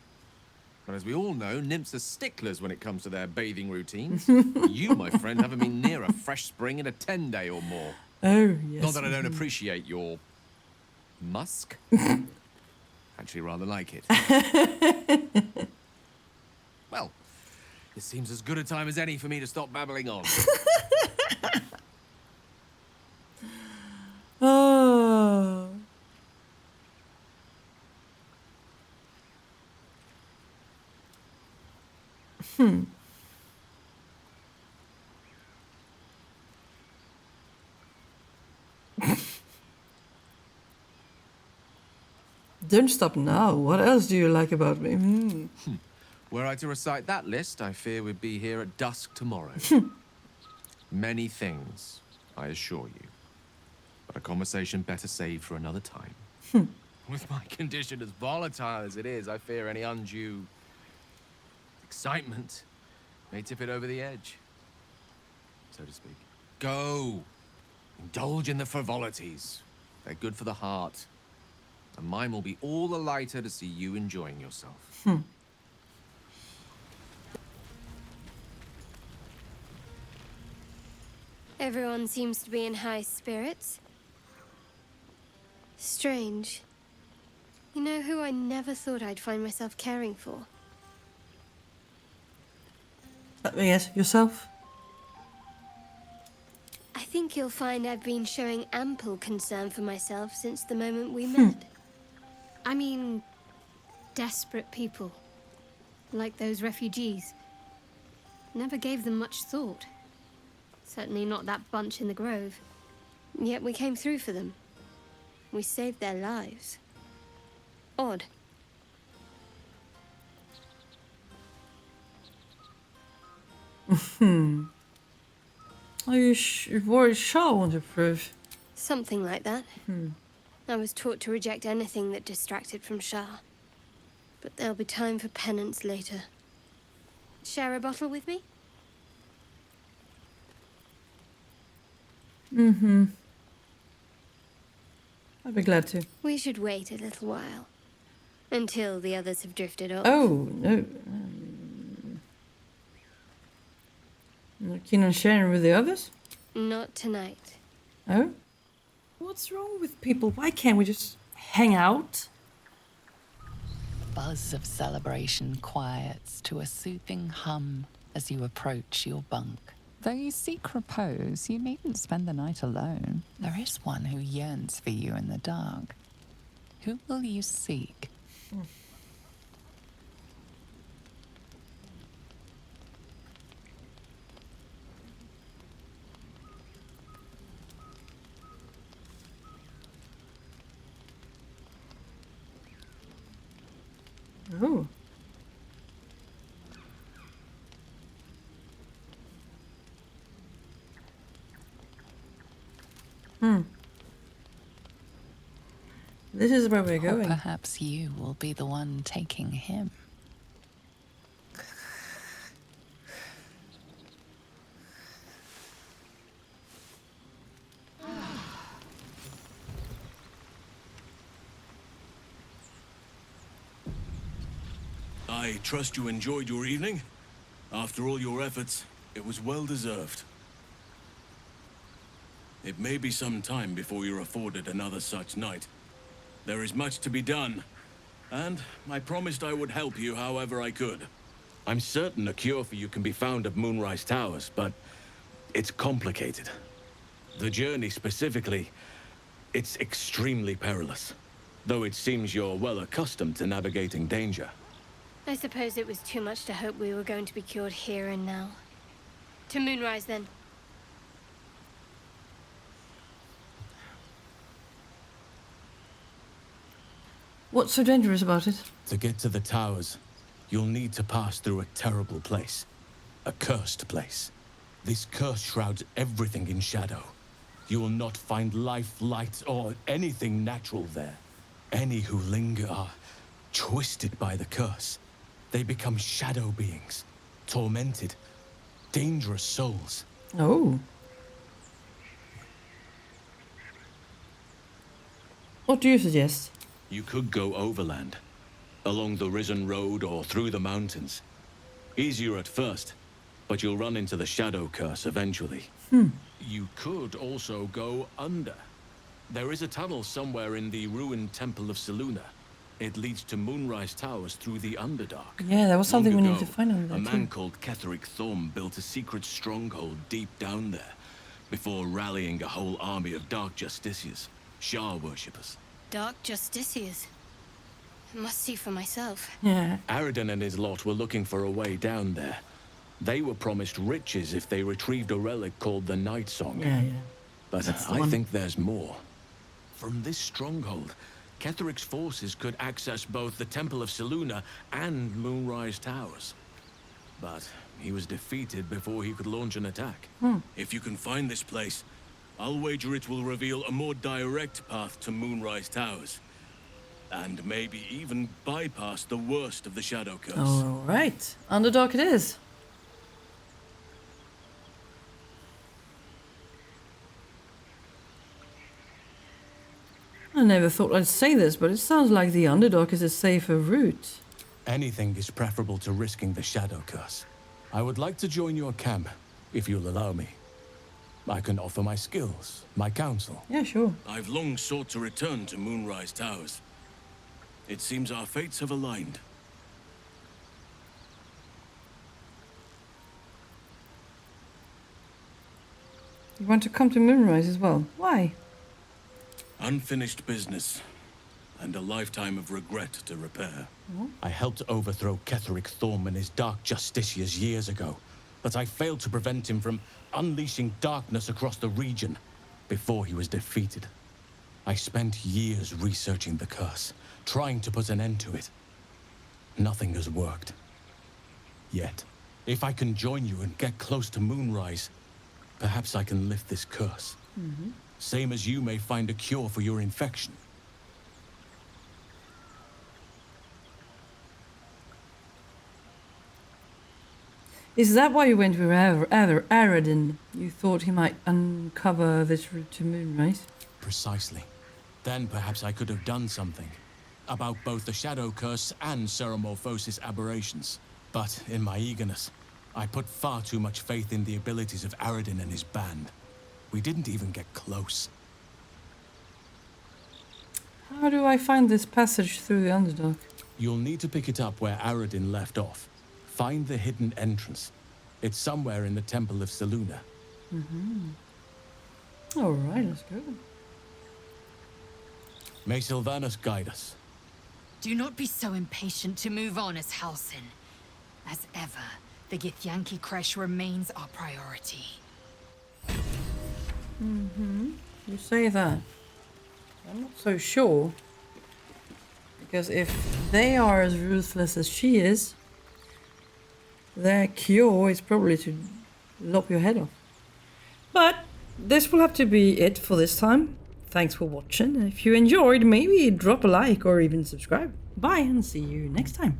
But as we all know, nymphs are sticklers when it comes to their bathing routines. You, my friend, haven't been near a fresh spring in a 10-day or more. Oh, yes. Not that I don't appreciate your musk. Actually, rather like it. Well, this seems as good a time as any for me to stop babbling on. Oh. Don't stop now. What else do you like about me? Were I to recite that list, I fear we'd be here at dusk tomorrow. Many things, I assure you. But a conversation better saved for another time. With my condition as volatile as it is, I fear any undue excitement may tip it over the edge, so to speak. Go! Indulge in the frivolities. They're good for the heart. And mine will be all the lighter to see you enjoying yourself. Everyone seems to be in high spirits. Strange. You know who I never thought I'd find myself caring for? Yes, yourself? I think you'll find I've been showing ample concern for myself since the moment we met. I mean, desperate people. Like those refugees. Never gave them much thought. Certainly not that bunch in the grove. Yet we came through for them. We saved their lives. Odd. Are you worried Shah won't approve? Something like that. I was taught to reject anything that distracted from Shah. But there'll be time for penance later. Share a bottle with me? I'd be glad to. We should wait a little while. Until the others have drifted off. Oh, no. Not keen on sharing with the others? Not tonight. Oh? What's wrong with people? Why can't we just hang out? The buzz of celebration quiets to a soothing hum as you approach your bunk. Though you seek repose, you needn't spend the night alone. There is one who yearns for you in the dark. Who will you seek? Oh. This is where we're going. Or perhaps you will be the one taking him. I trust you enjoyed your evening. After all your efforts, it was well deserved. It may be some time before you're afforded another such night. There is much to be done, and I promised I would help you however I could. I'm certain a cure for you can be found at Moonrise Towers, but it's complicated. The journey specifically, it's extremely perilous, though it seems you're well accustomed to navigating danger. I suppose it was too much to hope we were going to be cured here and now. To Moonrise, then. What's so dangerous about it? To get to the towers, you'll need to pass through a terrible place. A cursed place. This curse shrouds everything in shadow. You will not find life, light, or anything natural there. Any who linger are twisted by the curse. They become shadow beings, tormented, dangerous souls. Oh. What do you suggest? You could go overland, along the Risen Road or through the mountains. Easier at first, but you'll run into the shadow curse eventually. You could also go under. There is a tunnel somewhere in the ruined Temple of Selûne. It leads to Moonrise Towers through the Underdark. Yeah, that was something we Long needed to ago, find on there a man too. called Ketheric Thorm built a secret stronghold deep down there, before rallying a whole army of Dark Justiciars, Shah worshippers. Dark Justiciars. I must see for myself. Yeah. Aradin and his lot were looking for a way down there. They were promised riches if they retrieved a relic called the Night Song. Yeah. But That's the I one. think there's more. From this stronghold, Ketheric's forces could access both the Temple of Selûne and Moonrise Towers. But he was defeated before he could launch an attack. If you can find this place, I'll wager it will reveal a more direct path to Moonrise Towers. And maybe even bypass the worst of the Shadow Curse. All right. Underdark it is. I never thought I'd say this, but it sounds like the Underdark is a safer route. Anything is preferable to risking the Shadow Curse. I would like to join your camp, if you'll allow me. I can offer my skills, my counsel. Yeah, sure. I've long sought to return to Moonrise Towers. It seems our fates have aligned. You want to come to Moonrise as well? Why? Unfinished business, and a lifetime of regret to repair. Oh. I helped overthrow Ketheric Thorm and his Dark Justiciars years ago, but I failed to prevent him from unleashing darkness across the region before he was defeated. I spent years researching the curse, trying to put an end to it. Nothing has worked. Yet, if I can join you and get close to Moonrise, perhaps I can lift this curse. Same as you may find a cure for your infection. Is that why you went with Aradin? You thought he might uncover this route to Moonrise? Precisely. Then perhaps I could have done something about both the Shadow Curse and Ceremorphosis aberrations. But in my eagerness, I put far too much faith in the abilities of Aradin and his band. We didn't even get close. How do I find this passage through the Underdark? You'll need to pick it up where Aradin left off. Find the hidden entrance. It's somewhere in the Temple of Selûne. Alright, let's go. May Sylvanas guide us. Do not be so impatient to move on as Halsin. As ever, the Githyanki Kresh remains our priority. You say that. I'm not so sure. Because if they are as ruthless as she is, their cure is probably to lop your head off. But this will have to be it for this time. Thanks for watching. If you enjoyed, maybe drop a like or even subscribe. Bye and see you next time.